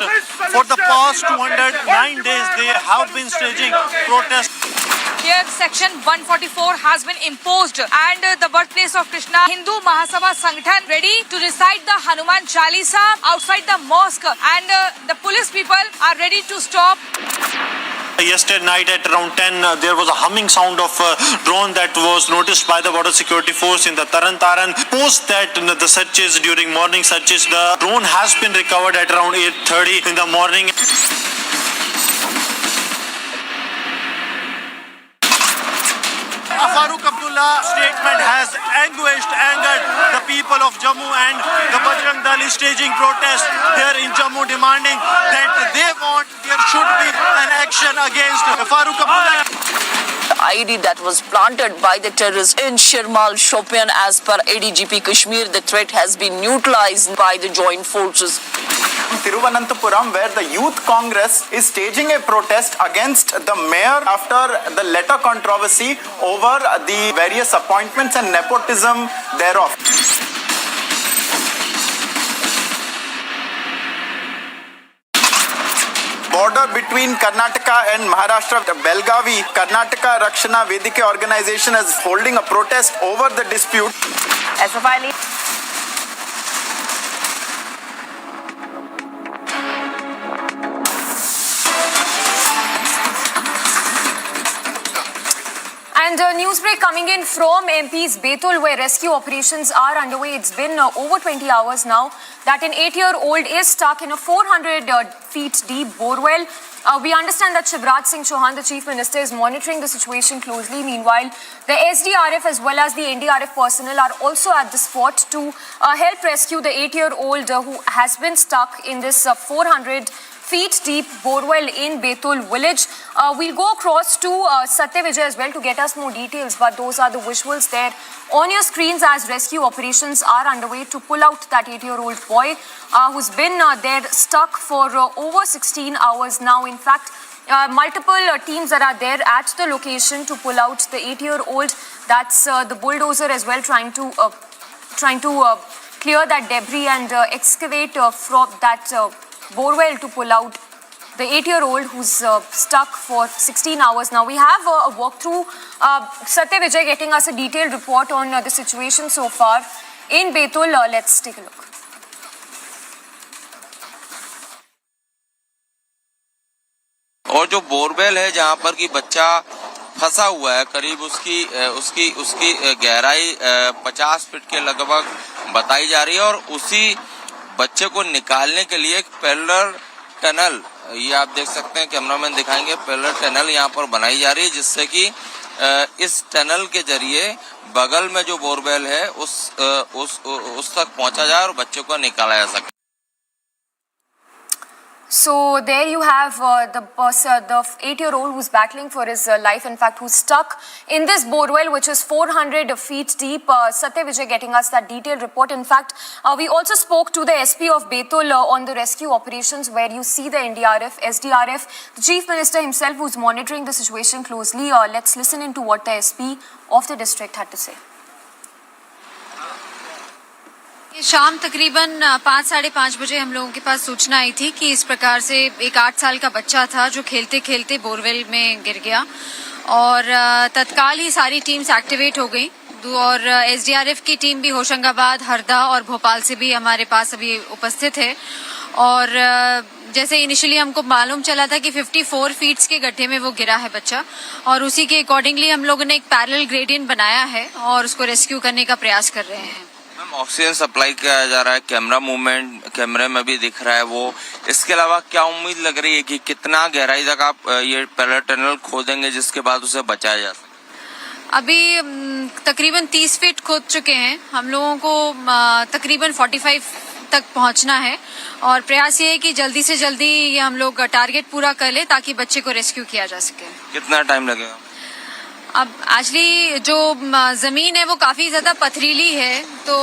For the past 209 days, they have been staging protests. Here, Section 144 has been imposed, and the birthplace of Krishna, Hindu Mahasabha Sangathan ready to recite the Hanuman Chalisa outside the mosque, and the police people are ready to stop. Yesterday night at around 10, there was a humming sound of drone that was noticed by the border security force in the Taran. Post that, the searches, during morning searches, the drone has been recovered at around 8:30 in the morning. Farooq Abdullah statement has angered the people of Jammu, and the Bajrang Dal is staging protest here in Jammu, demanding that they want there should be an action against Farooq Abdullah. The IED that was planted by the terrorists in Shirmal Shopian. As per ADGP Kashmir, the threat has been neutralized by the joint forces. Thiruvananthapuram, where the Youth Congress is staging a protest against the mayor after the letter controversy over the various appointments and nepotism thereof. Border between Karnataka and Maharashtra, Belgavi, Karnataka Rakshana Vedike organization is holding a protest over the dispute. SFI And news break coming in from MP's Betul, where rescue operations are underway. It's been over 20 hours now that an 8-year-old is stuck in a 400 feet deep borewell. We understand that Shivraj Singh Chauhan, the Chief Minister, is monitoring the situation closely. Meanwhile, the SDRF as well as the NDRF personnel are also at the spot to help rescue the 8-year-old who has been stuck in this 400 feet deep borewell in Betul village. We'll go across to Satya Vijay as well to get us more details, but those are the visuals there on your screens as rescue operations are underway to pull out that 8-year-old boy who's been there stuck for over 16 hours now. In fact, multiple teams that are there at the location to pull out the 8-year-old. That's the bulldozer as well, trying to clear that debris and excavate from that borewell to pull out the 8-year-old who's stuck for 16 hours now. We have a walkthrough. Satya Vijay getting us a detailed report on the situation so far in Betul. Let's take a look. और जो borewell है जहाँ पर कि बच्चा फंसा हुआ है, करीब उसकी गहराई 50 फीट के लगभग बताई जा रही है, और उसी बच्चे को निकालने के लिए एक पैरेलल टनल, ये आप देख सकते हैं, कैमरामैन दिखाएंगे, पैरेलल टनल यहाँ पर बनाई जा रही है, जिससे कि इस टनल के जरिए बगल में जो बोरवेल है उस तक पहुंचा जाए और बच्चे को निकाला जा सके. So there you have the 8-year-old who's battling for his life, in fact, who's stuck in this borewell, which is 400 feet deep. Satya Vijay getting us that detailed report. In fact, we also spoke to the SP of Betul on the rescue operations, where you see the NDRF, SDRF, the Chief Minister himself who's monitoring the situation closely. Let's listen into what the SP of the district had to say. शाम तकरीबन 5-5:30 बजे हम लोगों के पास सूचना आई थी कि इस प्रकार से एक 8 साल का बच्चा था जो खेलते खेलते बोरवेल में गिर गया, और तत्काल ही सारी टीम्स एक्टिवेट हो गई, और एसडीआरएफ की टीम भी होशंगाबाद, हरदा और भोपाल से भी हमारे पास अभी उपस्थित है. और जैसे इनिशियली हमको मालूम चला था कि 54 फीट्स के गड्ढे में वो गिरा है बच्चा, और उसी के अकॉर्डिंगली हम लोगों ने एक पैरेलल ग्रेडियंट बनाया है और उसको रेस्क्यू करने का प्रयास कर रहे हैं. ऑक्सीजन सप्लाई किया जा रहा है, कैमरा मूवमेंट कैमरे में भी दिख रहा है वो. इसके अलावा क्या उम्मीद लग रही है कि कितना गहराई तक आप ये पैरेलल टनल खोदेंगे जिसके बाद उसे बचाया जा सके? अभी तकरीबन 30 फीट खोद चुके हैं. हम लोगों को तकरीबन 45 तक पहुंचना है, और प्रयास ये है कि जल्दी से जल्दी ये हम लोग टारगेट पूरा कर ले ताकि बच्चे को रेस्क्यू किया जा सके. कितना टाइम लगेगा? अब एक्चुअली जो जमीन है वो काफी ज्यादा पथरीली है, तो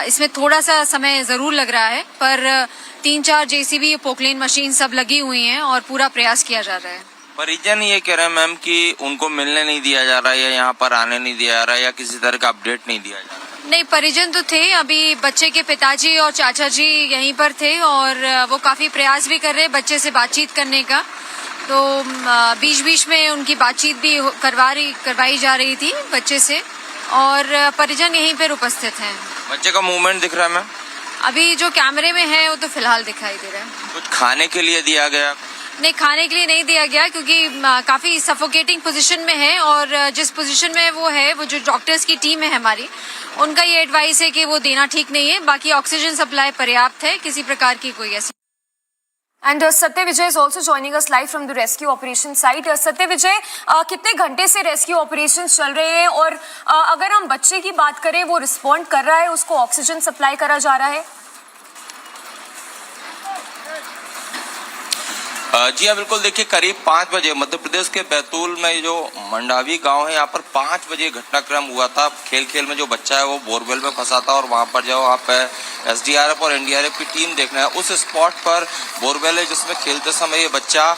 इसमें थोड़ा सा समय जरूर लग रहा है, पर 3-4 जेसीबी, पोकलेन मशीन सब लगी हुई हैं और पूरा प्रयास किया जा रहा है. परिजन ये कह रहे हैं मैम कि उनको मिलने नहीं दिया जा रहा है, या यहाँ पर आने नहीं दिया जा रहा है, या किसी तरह का अपडेट नहीं दिया जा रहा? नहीं, परिजन तो थे. अभी बच्चे के पिताजी और चाचा जी यहीं पर थे, और वो काफी प्रयास भी कर रहे हैं बच्चे से बातचीत करने का. तो बीच बीच में उनकी बातचीत भी करवाई जा रही थी बच्चे से, और परिजन यहीं पर उपस्थित हैं. बच्चे का मूवमेंट दिख रहा है मैम? अभी जो कैमरे में है वो तो फिलहाल दिखाई दे रहा है. कुछ खाने के लिए दिया गया? ने खाने के लिए नहीं दिया गया क्योंकि काफी सफोकेटिंग पोजीशन में है और जिस पोजीशन में वो है, वो जो डॉक्टर्स की टीम है हमारी, उनका ये एडवाइस है कि वो देना ठीक नहीं है। बाकी ऑक्सीजन सप्लाई पर्याप्त है, किसी प्रकार की कोई ऐसी। And Satya Vijay is also joining us live from the rescue operation site. Satya Vijay, कितने घंटे से रेस्क्यू ऑपरेशंस चल रहे हैं और अगर हम बच्चे की बात करें, वो रिस्पॉन्ड कर रहा है, उसको ऑक्सीजन सप्लाई करा जा रहा है? जी हाँ, बिल्कुल। देखिए, करीब 5 बजे मध्य प्रदेश के बैतूल में जो मंडावी गांव है, यहाँ पर 5 बजे घटनाक्रम हुआ था। खेल खेल में जो बच्चा है वो बोरवेल में फंसा था और वहाँ पर जो आप एसडीआरएफ और एनडीआरएफ की टीम देखना है, उस स्पॉट पर बोरवेल है जिसमें खेलते समय ये बच्चा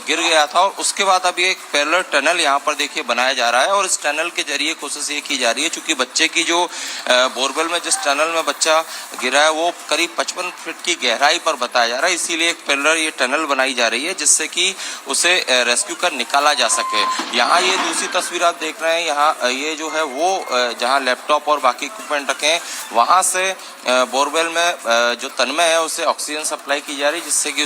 गिर गया था। और उसके बाद अब ये एक पैरेलल टनल यहाँ पर देखिए बनाया जा रहा है और इस टनल के जरिए कोशिश ये की जा रही है, चूंकि बच्चे की जो बोरवेल में जिस टनल में बच्चा गिरा है वो करीब 55 फीट की गहराई पर बताया जा रहा है, इसीलिए एक पैरेलल ये टनल बनाई जा रही है जिससे कि उसे रेस्क्यू कर निकाला जा सके। यहाँ ये दूसरी तस्वीर आप देख रहे हैं, यहाँ ये जो है वो जहाँ लैपटॉप और बाकी इक्विपमेंट रखे हैं, वहाँ से बोरवेल में जो तन्मय है उसे ऑक्सीजन सप्लाई की जा रही है जिससे कि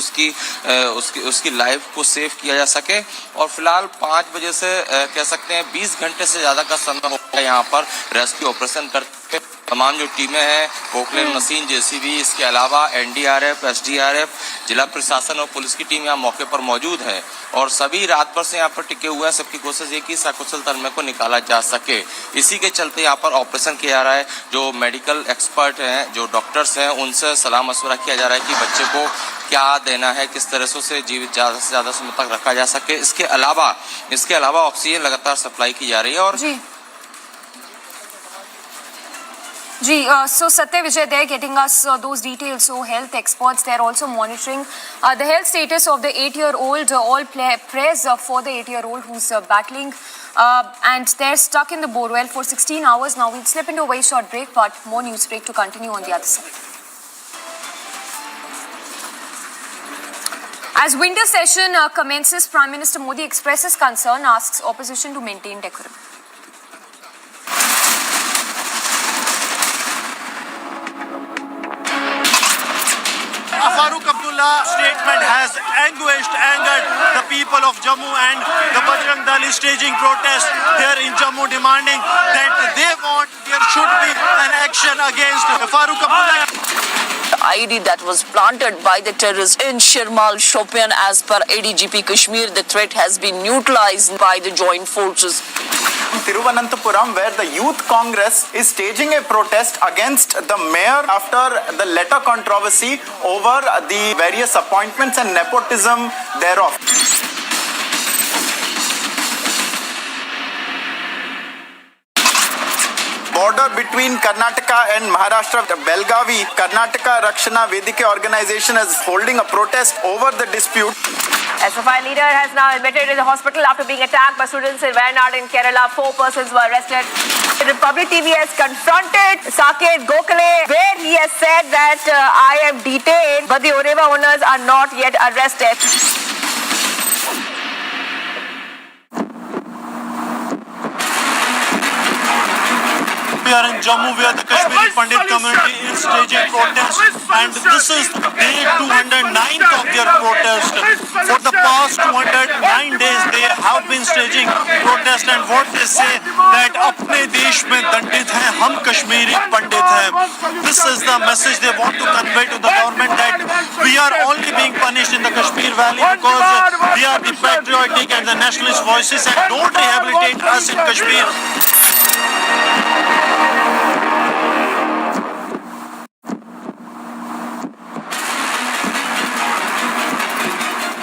उसकी लाइफ को सेव किया जा सके। और फिलहाल 5 बजे से कह सकते हैं 20 घंटे से ज्यादा का समय हो गया यहाँ पर रेस्क्यू ऑपरेशन करते। तमाम जो टीमें हैं, पोकलेन मशीन, जेसीबी, इसके अलावा एनडीआरएफ, एसडीआरएफ, जिला प्रशासन और पुलिस की टीम यहाँ मौके पर मौजूद है और सभी रात भर से यहाँ पर टिके हुए हैं। सबकी कोशिश ये कि सकुशल तन्मय को निकाला जा सके। इसी के चलते यहाँ पर ऑपरेशन किया जा रहा है। जो मेडिकल एक्सपर्ट हैं, जो डॉक्टर्स हैं, उनसे सलाह मशवरा किया जा रहा है कि बच्चे को क्या देना है, किस तरह से उसे जीवित ज़्यादा से ज़्यादा समय तक रखा जा सके। इसके अलावा ऑक्सीजन लगातार सप्लाई की जा रही है। और So Satya Vijay, they're getting us those details. So health experts, they're also monitoring the health status of the 8-year-old. All prayers for the 8-year-old who's battling and they're stuck in the borewell for 16 hours now. We'll slip into a very short break, but more news break to continue on the other side. As winter session commences, Prime Minister Modi expresses concern, asks opposition to maintain decorum. Farooq Abdullah statement has angered the people of Jammu, and the Bajrang Dal is staging protests here in Jammu demanding that they want there should be an action against Farooq Abdullah. The IED that was planted by the terrorists in Shirmal Shopian, as per ADGP Kashmir, the threat has been neutralized by the joint forces. Thiruvananthapuram, where the Youth Congress is staging a protest against the mayor after the letter controversy over the various appointments and nepotism thereof. Border between Karnataka and Maharashtra, Belgavi, Karnataka Rakshana Vedike organization is holding a protest over the dispute. SFI leader has now admitted in the hospital after being attacked by students in Wayanad in Kerala. 4 persons were arrested. The Republic TV has confronted Saket Gokhale, where he has said that I am detained, but the Oreva owners are not yet arrested. We are in Jammu, where the Kashmiri Pandit community is staging protests, and this is day 209th of their protest. For the past 209 days, they have been staging protest, and what they say that अपने देश में दंडित हैं, हम कश्मीरी पंडित हैं. This is the message they want to convey to the government, that we are only being punished in the Kashmir Valley because we are the patriotic and the nationalist voices, and don't rehabilitate us in Kashmir.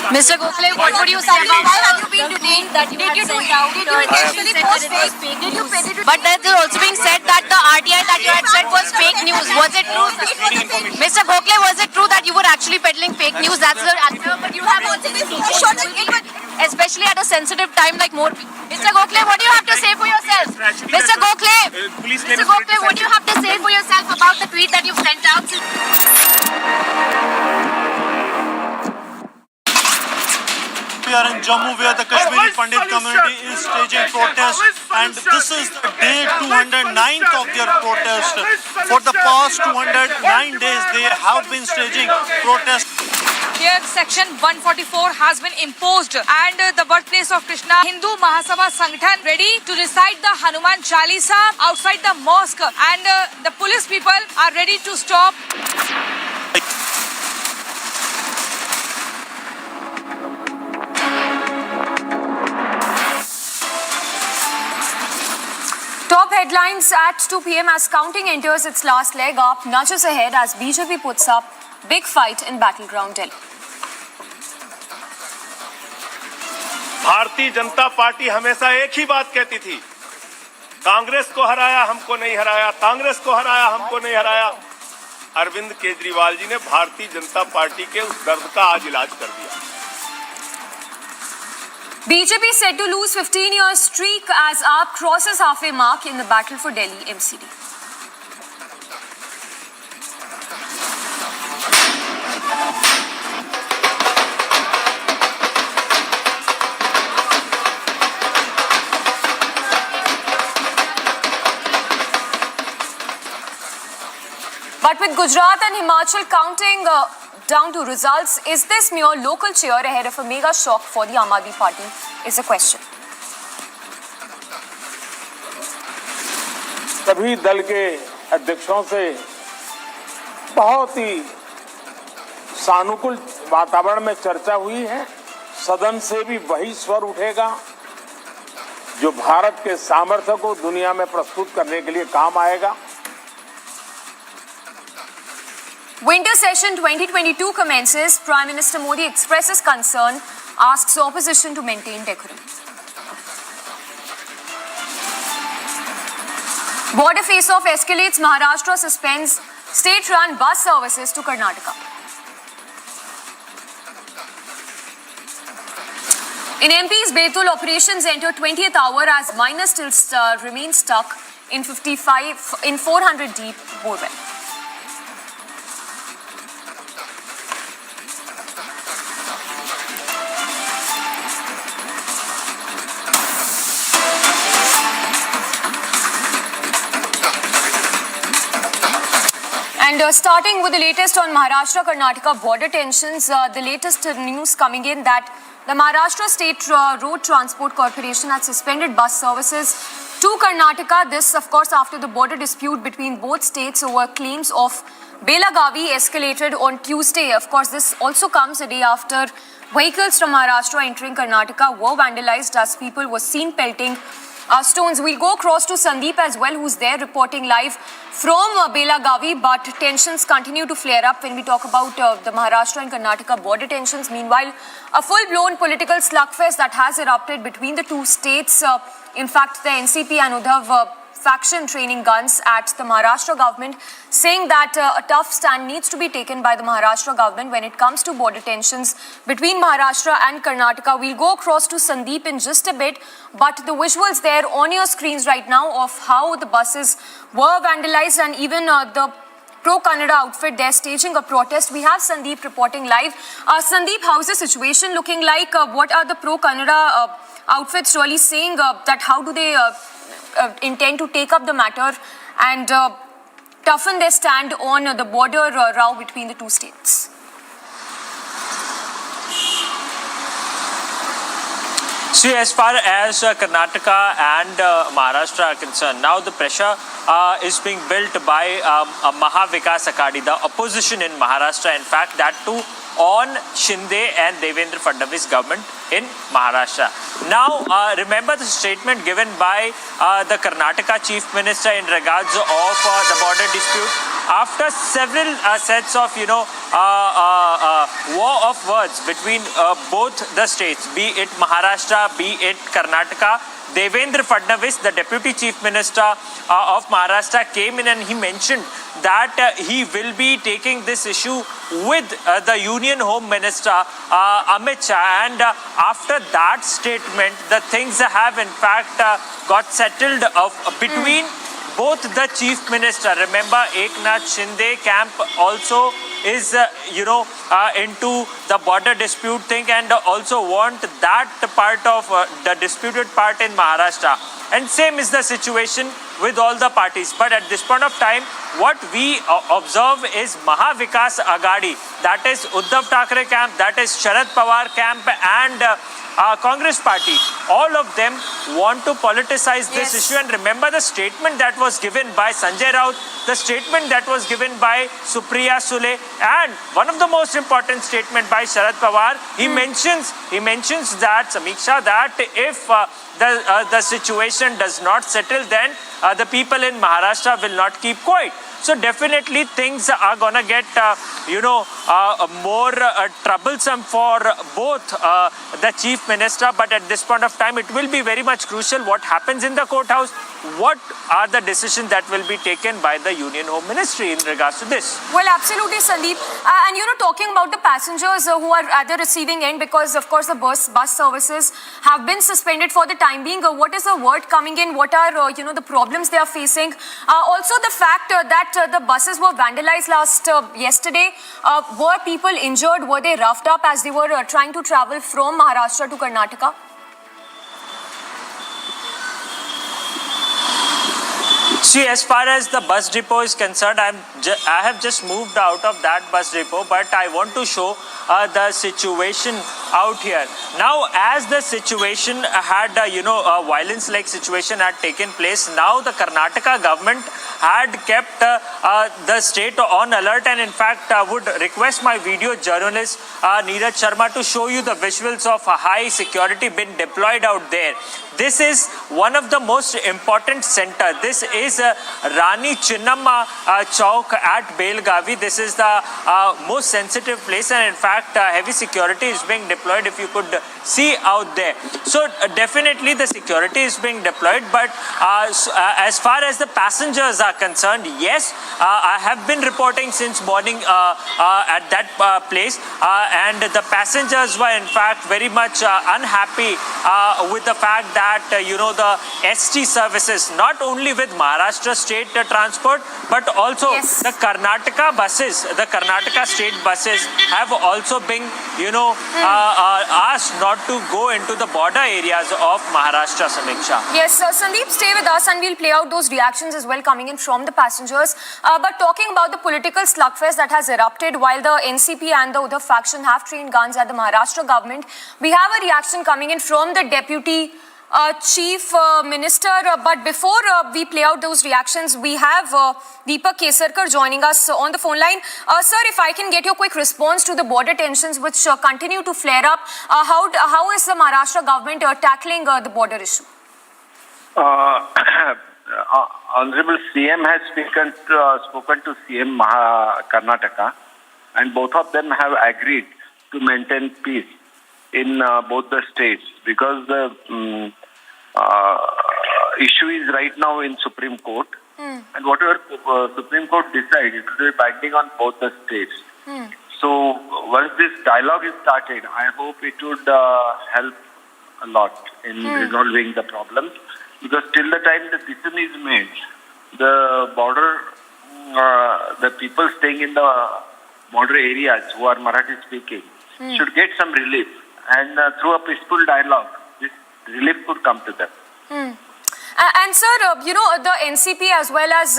Mr. Gokhale, what would you say about why have you been detained that you had sent out? Did you actually post fake news? But there's also being said that the RTI that you had said was fake news. Was it true? Mr. Gokhale, was it true that you were actually peddling fake news? That's the answer. But you have also been especially at a sensitive time like more. Mr. Gokhale, what do you have to say for yourself? Mr. Gokhale, what do you have to say for yourself about the tweet that you've sent out? We are in Jammu, where the Kashmiri Pandit community is staging protests, and this is the day 209th of their protest. For the past 209 days, they have been staging protests. Here, Section 144 has been imposed, and the birthplace of Krishna, Hindu Mahasabha Sangathan, ready to recite the Hanuman Chalisa outside the mosque, and the police people are ready to stop. Top headlines at 2 p.m. as counting enters its last leg up, nudges ahead as BJP puts up big fight in battleground Delhi. Bharatiya Janata party हमेशा एक ही बात कहती थी, कांग्रेस को हराया हमको नहीं हराया, कांग्रेस को हराया हमको नहीं हराया। अरविंद केजरीवाल जी ने भारतीय जनता पार्टी के उस दर्द का आज इलाज कर दिया। BJP said to lose 15-year streak as AAP crosses halfway mark in the battle for Delhi MCD. But with Gujarat and Himachal counting down to results, is this mere local cheer ahead of a mega shock for the Aam Aadmi Party is a question. सभी दल के अध्यक्षों से बहुत ही सानुकूल वातावरण में चर्चा हुई है। सदन से भी वही स्वर उठेगा जो भारत के सामर्थ्य को दुनिया में प्रस्तुत करने के लिए काम आएगा। Winter session 2022 commences. Prime Minister Modi expresses concern, asks opposition to maintain decorum. Border face-off escalates. Maharashtra suspends state-run bus services to Karnataka. In MP's Betul, operations enter 20th hour as miners still remain stuck in 400 deep borewell. And starting with the latest on Maharashtra-Karnataka border tensions, the latest news coming in that the Maharashtra State Road Transport Corporation has suspended bus services to Karnataka. This, of course, after the border dispute between both states over claims of Belagavi escalated on Tuesday. Of course, this also comes a day after vehicles from Maharashtra entering Karnataka were vandalized as people were seen pelting stones. We'll go across to Sandeep as well, who's there reporting live from Belagavi, but tensions continue to flare up when we talk about the Maharashtra and Karnataka border tensions. Meanwhile, a full-blown political slugfest that has erupted between the two states. In fact, the NCP and Uddhav faction training guns at the Maharashtra government, saying that a tough stand needs to be taken by the Maharashtra government when it comes to border tensions between Maharashtra and Karnataka. We'll go across to Sandeep in just a bit, but the visuals there on your screens right now of how the buses were vandalized and even the pro-Kannada outfit, they're staging a protest. We have Sandeep reporting live. Sandeep, how's the situation looking like? What are the pro-Kannada outfits really saying that how do they intend to take up the matter and toughen their stand on the border row between the two states? See, as far as Karnataka and Maharashtra are concerned, now the pressure is being built by Maha Vikas Aghadi, the opposition in Maharashtra. In fact, that too on Shinde and Devendra Fadnavis government in Maharashtra. Now, remember the statement given by the Karnataka Chief Minister in regards of the border dispute. After several sets of, war of words between both the states, be it Maharashtra, be it Karnataka, Devendra Fadnavis, the Deputy Chief Minister of Maharashtra, came in and he mentioned that he will be taking this issue with the Union Home Minister Amit Shah, and after that statement the things have in fact got settled between both the Chief Minister. Remember, Eknath Shinde camp also is into the border dispute thing and also want that part of the disputed part in Maharashtra. And same is the situation with all the parties. But at this point of time, what we observe is Mahavikas Agadi, that is Uddhav Thackeray camp, that is Sharad Pawar camp and Congress party. All of them want to politicize this issue. And remember the statement that was given by Sanjay Raut, the statement that was given by Supriya Sule, and one of the most important statement by Sharad Pawar. He mentions that, Samiksha, that if the situation does not settle, then the people in Maharashtra will not keep quiet. So definitely things are gonna get, more troublesome for both the Chief Minister. But at this point of time, it will be very much crucial what happens in the courthouse. What are the decisions that will be taken by the Union Home Ministry in regards to this? Well, absolutely, Sandeep. And talking about the passengers who are at the receiving end, because of course the bus services have been suspended for the time being. What is the word coming in? What are the problems they are facing? Also, the fact that the buses were vandalized yesterday. Were people injured? Were they roughed up as they were trying to travel from Maharashtra to Karnataka? See, as far as the bus depot is concerned, I have just moved out of that bus depot, but I want to show the situation out here. Now, as the situation had, a violence-like situation had taken place, now the Karnataka government had kept the state on alert, and in fact, I would request my video journalist Neeraj Sharma to show you the visuals of high security being deployed out there. This is one of the most important center. This is Rani Chinnamma Chowk at Belgavi. This is the most sensitive place, and in fact, heavy security is being deployed, if you could see out there. So definitely the security is being deployed, but as far as the passengers are concerned, yes, I have been reporting since morning at that place, and the passengers were in fact very much unhappy with the fact that the ST services, not only with Maharashtra state transport, but also the Karnataka buses, the Karnataka state buses have also been asked not to go into the border areas of Maharashtra, Samiksha. Yes, Sandeep, stay with us and we'll play out those reactions as well coming in from the passengers. But talking about the political slugfest that has erupted while the NCP and the Uddhav faction have trained guns at the Maharashtra government, we have a reaction coming in from the Deputy Chief Minister. But before we play out those reactions, we have Deepak Kesarkar joining us on the phone line. Sir, if I can get your quick response to the border tensions which continue to flare up, how is the Maharashtra government tackling the border issue? Honorable CM has spoken to CM Karnataka, and both of them have agreed to maintain peace in both the states, because the issue is right now in Supreme Court, and whatever Supreme Court decides, it will be binding on both the states. So once this dialogue is started, I hope it would help a lot in resolving the problems, because till the time the decision is made, the border, the people staying in the border areas who are Marathi speaking should get some relief. And through a peaceful dialogue, this relief could come to them. And sir, the NCP as well as,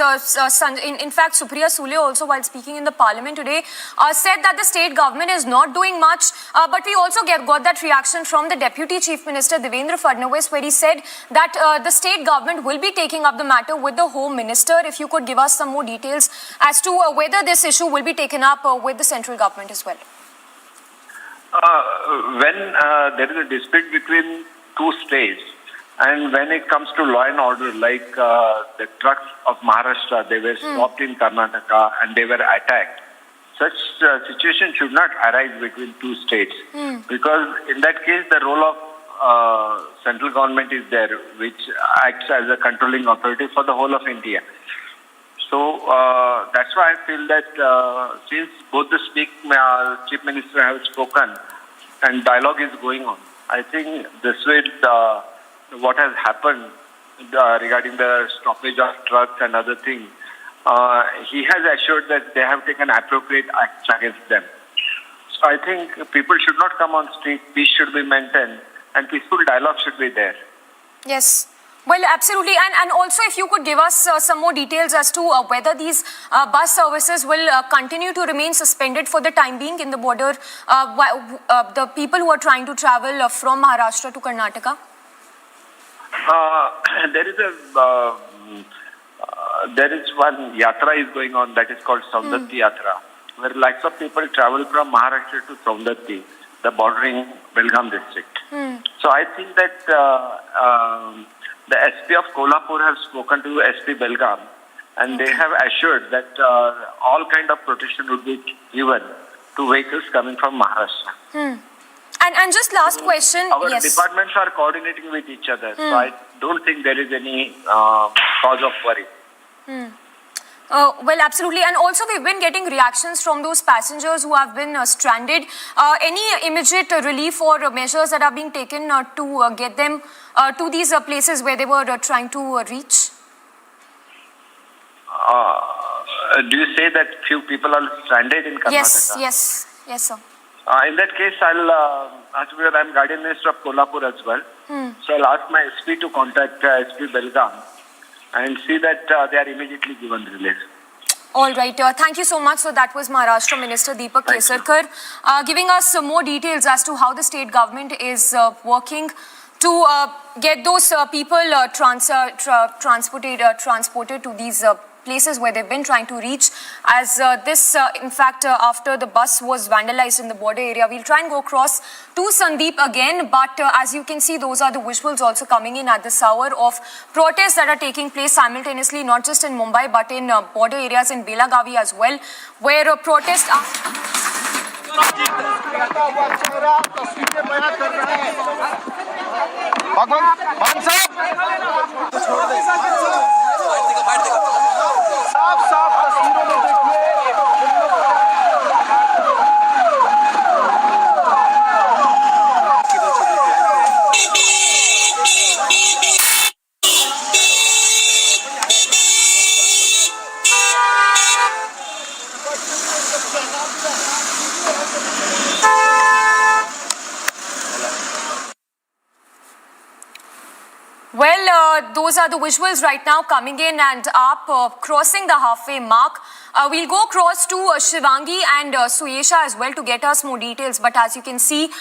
in fact, Supriya Sule also, while speaking in the parliament today, said that the state government is not doing much. But we also got that reaction from the Deputy Chief Minister, Devendra Fadnavis, where he said that the state government will be taking up the matter with the Home Minister. If you could give us some more details as to whether this issue will be taken up with the central government as well. When there is a dispute between two states, and when it comes to law and order, like the trucks of Maharashtra, they were stopped in Karnataka and they were attacked. Such situation should not arise between two states, because in that case the role of central government is there, which acts as a controlling authority for the whole of India. So that's why I feel that since both the Chief Minister have spoken and dialogue is going on, I think this will, what has happened regarding the stoppage of trucks and other things, he has assured that they have taken appropriate acts against them. So I think people should not come on street, peace should be maintained, and peaceful dialogue should be there. Yes. Well, absolutely. And also, if you could give us some more details as to whether these bus services will continue to remain suspended for the time being in the border, the people who are trying to travel from Maharashtra to Karnataka? There is one yatra is going on that is called Saundatti Yatra, where lots of people travel from Maharashtra to Saundatti, the bordering Belgaum district. So I think that the SP of Kolhapur has spoken to SP Belgaum, and they have assured that all kind of protection would be given to vehicles coming from Maharashtra. And just last question. Our yes. departments are coordinating with each other, so I don't think there is any cause of worry. Well, absolutely. And also, we've been getting reactions from those passengers who have been stranded. Any immediate relief or measures that are being taken to get them to these places where they were trying to reach? Do you say that few people are stranded in Karnataka? Yes, sir. In that case, I'm Guardian Minister of Kolhapur as well. So I'll ask my SP to contact SP Belgaum and see that they are immediately given relief. All right. Thank you so much. So that was Maharashtra Minister Deepak Kesarkar giving us some more details as to how the state government is working to get those people transported to these places where they've been trying to reach. As this, in fact, after the bus was vandalized in the border area, we'll try and go across to Sandeep again. But as you can see, those are the visuals also coming in at this hour of protests that are taking place simultaneously, not just in Mumbai, but in border areas in Belagavi as well, where protests are... Well, those are the visuals right now coming in and up, crossing the halfway mark. We'll go across to Shivangi and Suyesha as well to get us more details. But as you can see,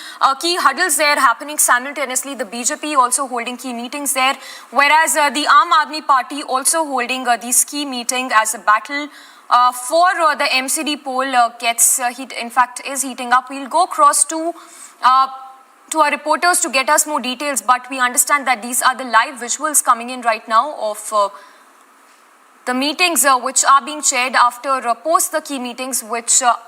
key huddles there happening simultaneously. The BJP also holding key meetings there, whereas the Aam Aadmi Party also holding this key meeting as a battle for the MCD poll is heating up. We'll go across to our reporters to get us more details, but we understand that these are the live visuals coming in right now of the meetings which are being chaired after post the key meetings which are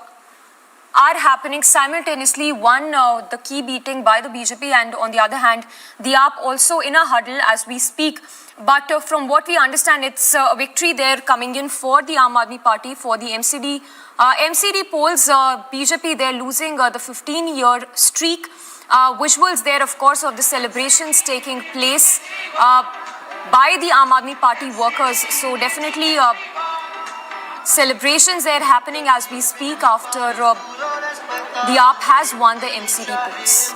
happening simultaneously. One, the key meeting by the BJP, and on the other hand, the AAP also in a huddle as we speak. But from what we understand, it's a victory there coming in for the Aam Aadmi Party, for the MCD. MCD polls, BJP, they're losing the 15-year streak. Visuals there, of course, of the celebrations taking place by the Aam Aadmi Party workers. So definitely celebrations there happening as we speak after the AAP has won the MCD polls.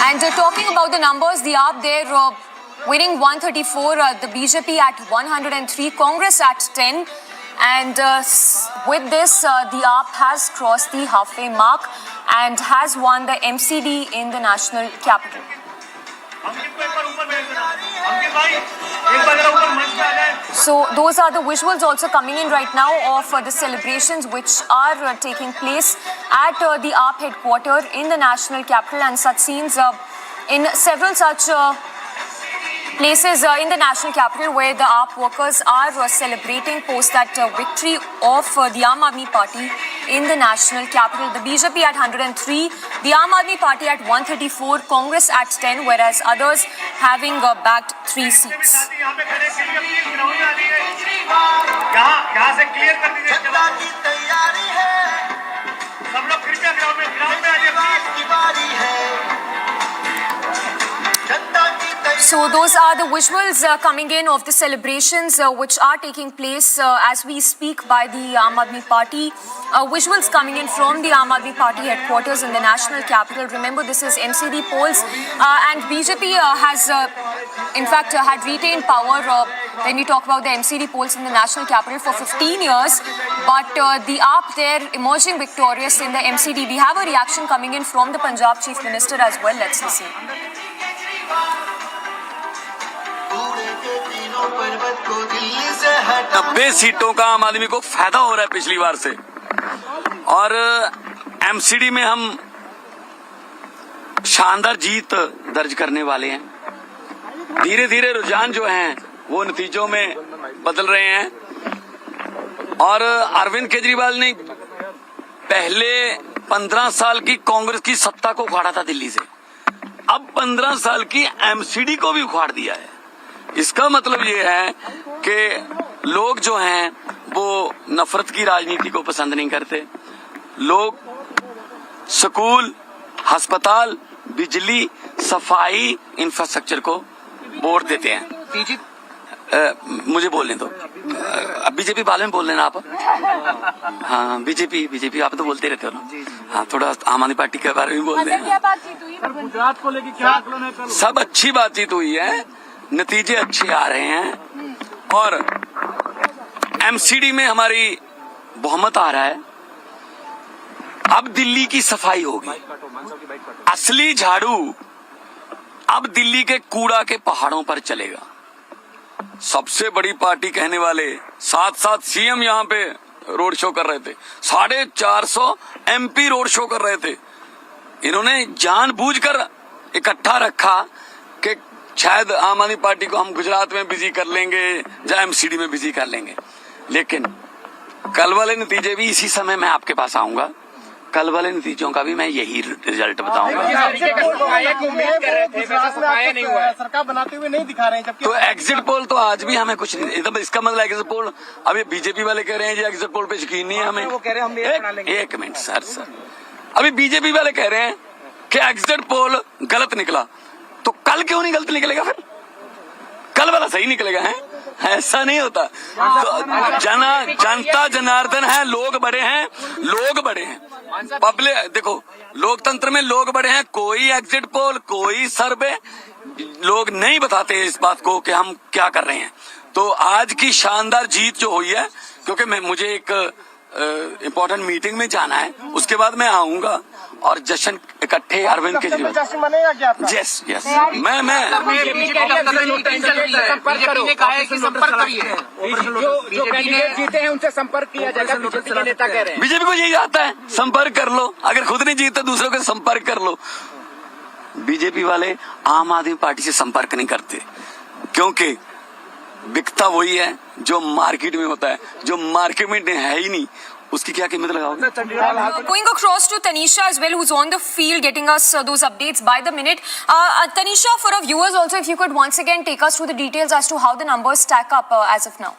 And talking about the numbers, the AAP there winning 134, the BJP at 103, Congress at 10. And with this, the AAP has crossed the halfway mark and has won the MCD in the national capital. So those are the visuals also coming in right now of the celebrations which are taking place at the AAP headquarters in the national capital, and such scenes in several such places in the national capital where the AAP workers are celebrating post that victory of the Aam Aadmi Party in the national capital. The BJP at 103, the Aam Aadmi Party at 134, Congress at 10, whereas others having bagged 3 seats. So those are the visuals coming in of the celebrations which are taking place as we speak by the Aam Aadmi Party. Visuals coming in from the Aam Aadmi Party headquarters in the national capital. Remember, this is MCD polls and BJP has in fact had retained power when we talk about the MCD polls in the national capital for 15 years. But the AAP there emerging victorious in the MCD. We have a reaction coming in from the Punjab Chief Minister as well. Let's listen. 90 सीटों का आम आदमी को फायदा हो रहा है पिछली बार से, और एमसीडी में हम शानदार जीत दर्ज करने वाले हैं। धीरे धीरे रुझान जो हैं वो नतीजों में बदल रहे हैं और अरविंद केजरीवाल ने पहले 15 साल की कांग्रेस की सत्ता को उखाड़ा था दिल्ली से, अब 15 साल की एमसीडी को भी उखाड़ दिया है। इसका मतलब ये है कि लोग जो हैं वो नफरत की राजनीति को पसंद नहीं करते। लोग स्कूल, अस्पताल, बिजली, सफाई, इंफ्रास्ट्रक्चर को वोट देते हैं। मुझे बोलने दो, बीजेपी बारे में बोल लेना आप। हाँ, बीजेपी आप तो बोलते रहते हो ना। हाँ, थोड़ा आम आदमी पार्टी के बारे में बोल देना। गुजरात को लेकर क्या आकलन है? सब अच्छी बातचीत हुई है, नतीजे अच्छे आ रहे हैं और एमसीडी में हमारी बहुमत आ रहा है। अब दिल्ली की सफाई होगी, असली झाड़ू अब दिल्ली के कूड़ा के पहाड़ों पर चलेगा। सबसे बड़ी पार्टी कहने वाले साथ सीएम यहाँ पे रोड शो कर रहे थे, 450 एमपी रोड शो कर रहे थे। इन्होंने जानबूझकर इकट्ठा रखा कि शायद आम आदमी पार्टी को हम गुजरात में बिजी कर लेंगे या एमसीडी में बिजी कर लेंगे, लेकिन कल वाले नतीजे भी इसी समय मैं आपके पास आऊंगा। कल वाले नतीजों का भी मैं यही रिजल्ट बताऊंगा। सरकार बनाते हुए नहीं दिखा रहे हैं, तो एग्जिट पोल तो आज भी हमें कुछ नहीं, इसका मतलब एग्जिट पोल अब ये बीजेपी वाले कह रहे हैं जी एग्जिट पोल पे यकीन नहीं है हमें। वो कह रहे हैं हम एक मिनट सर, अभी बीजेपी वाले कह रहे हैं कि एग्जिट पोल गलत निकला, तो कल क्यों नहीं गलत निकलेगा? फिर कल वाला सही निकलेगा है? ऐसा नहीं होता। तो जनता जनार्दन है, लोग बड़े हैं, पब्लिक देखो, लोकतंत्र में लोग बड़े हैं। कोई एग्जिट पोल, कोई सर्वे लोग नहीं बताते इस बात को कि हम क्या कर रहे हैं। तो आज की शानदार जीत जो हुई है, क्योंकि मुझे एक इम्पोर्टेंट मीटिंग में जाना है, उसके बाद मैं आऊंगा और जश्न इकट्ठे अरविंद केजरीवाल। यस मैं जीते हैं उनसे संपर्क किया जाएगा, बीजेपी के नेता कह रहे हैं। बीजेपी को यही आता है, संपर्क कर लो, अगर खुद नहीं जीतते दूसरों के संपर्क कर लो। बीजेपी वाले आम आदमी पार्टी से संपर्क नहीं करते, क्योंकि बिकता वही है जो मार्केट में होता है, जो मार्केट में है ही नहीं उसकी क्या कीमत लगाओगे? Going across to Tanisha as well, who's on the field getting us those updates by the minute. Tanisha, for our viewers also, if you could once again take us through the details as to how the numbers stack up as of now.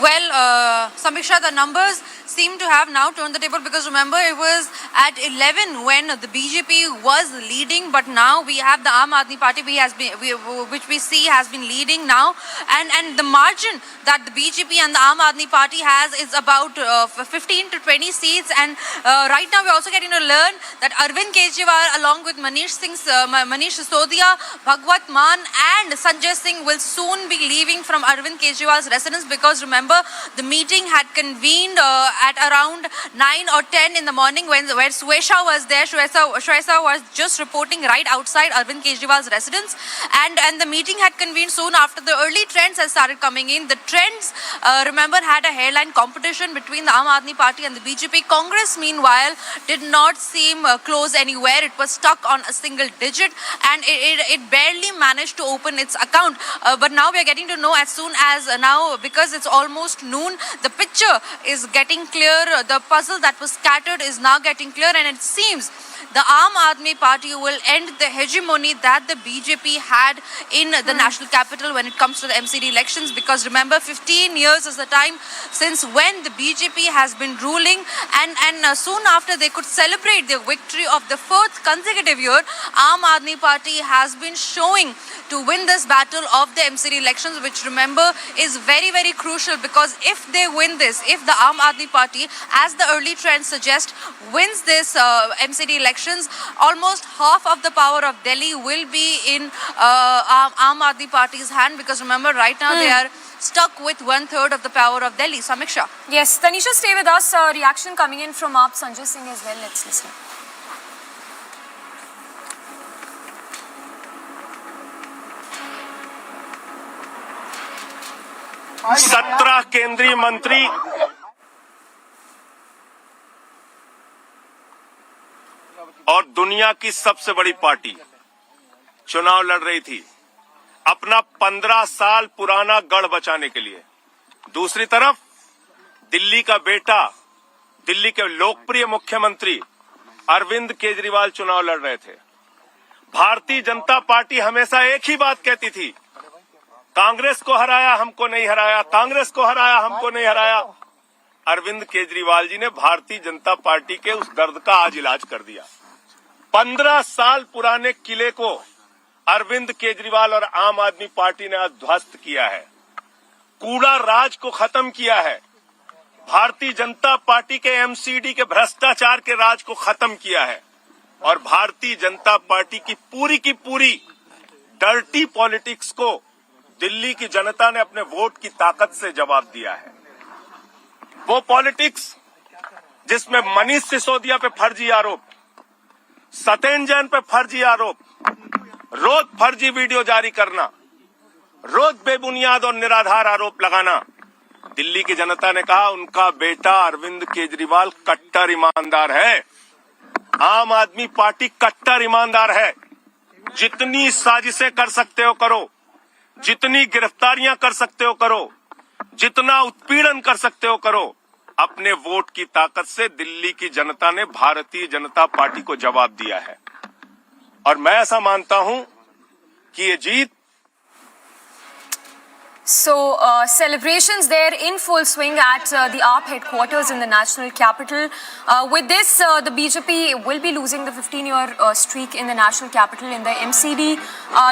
Well, Samiksha, the numbers seem to have now turned the table, because remember it was at 11 when the BJP was leading, but now we have the Aam Aadmi Party which we see has been leading now, and the margin that the BJP and the Aam Aadmi Party has is about 15 to 20 seats, and right now we're also getting to learn that Arvind Kejriwal along with Manish Sisodia, Bhagwat Mann and Sanjay Singh will soon be leaving from Arvind Kejriwal's residence, because remember the meeting had convened at around 9 or 10 in the morning where Swesha was there. Swesha was just reporting right outside Arvind Kejriwal's residence, and the meeting had convened soon after. The early trends had started coming in. The trends, remember, had a hairline competition between the Aam Aadmi Party and the BJP. Congress, meanwhile, did not seem close anywhere. It was stuck on a single digit, and it barely managed to open its account. But now we are getting to know as soon as now, because it's almost almost noon. The picture is getting clear. The puzzle that was scattered is now getting clear, and it seems the Aam Aadmi Party will end the hegemony that the BJP had in the national capital when it comes to the MCD elections, because remember, 15 years is the time since when the BJP has been ruling, and soon after they could celebrate their victory of the fourth consecutive year, Aam Aadmi Party has been showing to win this battle of the MCD elections, which remember is very, very crucial, because if they win this, if the Aam Aadmi Party, as the early trends suggest, wins this MCD elections, almost half of the power of Delhi will be in Aam Aadmi Party's hand, because remember right now they are stuck with 1/3 of the power of Delhi. Samiksha. Yes, Tanisha, stay with us. Reaction coming in from AAP Sanjay Singh as well. Let's listen. 17 केंद्रीय मंत्री और दुनिया की सबसे बड़ी party चुनाव लड़ रही थी अपना 15 साल पुराना गढ़ बचाने के लिए। दूसरी तरफ दिल्ली का बेटा, दिल्ली के लोकप्रिय मुख्यमंत्री अरविंद केजरीवाल चुनाव लड़ रहे थे। भारतीय जनता पार्टी हमेशा एक ही बात कहती थी, कांग्रेस को हराया हमको नहीं हराया, कांग्रेस को हराया हमको नहीं हराया। अरविंद केजरीवाल जी ने भारतीय जनता पार्टी के उस दर्द का आज इलाज कर दिया। 15 साल पुराने किले को अरविंद केजरीवाल और आम आदमी पार्टी ने आज ध्वस्त किया है, कूड़ा राज को खत्म किया है, भारतीय जनता पार्टी के एमसीडी के भ्रष्टाचार के राज को खत्म किया है, और भारतीय जनता पार्टी की पूरी डर्टी पॉलिटिक्स को दिल्ली की जनता ने अपने वोट की ताकत से जवाब दिया है। वो पॉलिटिक्स जिसमें मनीष सिसोदिया पे फर्जी आरोप, सत्येंद्र जैन पे फर्जी आरोप, रोज फर्जी वीडियो जारी करना, रोज बेबुनियाद और निराधार आरोप लगाना, दिल्ली की जनता ने कहा उनका बेटा अरविंद केजरीवाल कट्टर ईमानदार है, आम आदमी पार्टी कट्टर ईमानदार है। जितनी साजिशें कर सकते हो करो, जितनी गिरफ्तारियां कर सकते हो करो, जितना उत्पीड़न कर सकते हो करो, अपने वोट की ताकत से दिल्ली की जनता ने भारतीय जनता पार्टी को जवाब दिया है। और मैं ऐसा मानता हूं कि ये जीत So, celebrations there in full swing at the AAP headquarters in the national capital. With this, the BJP will be losing the 15-year streak in the national capital in the MCD.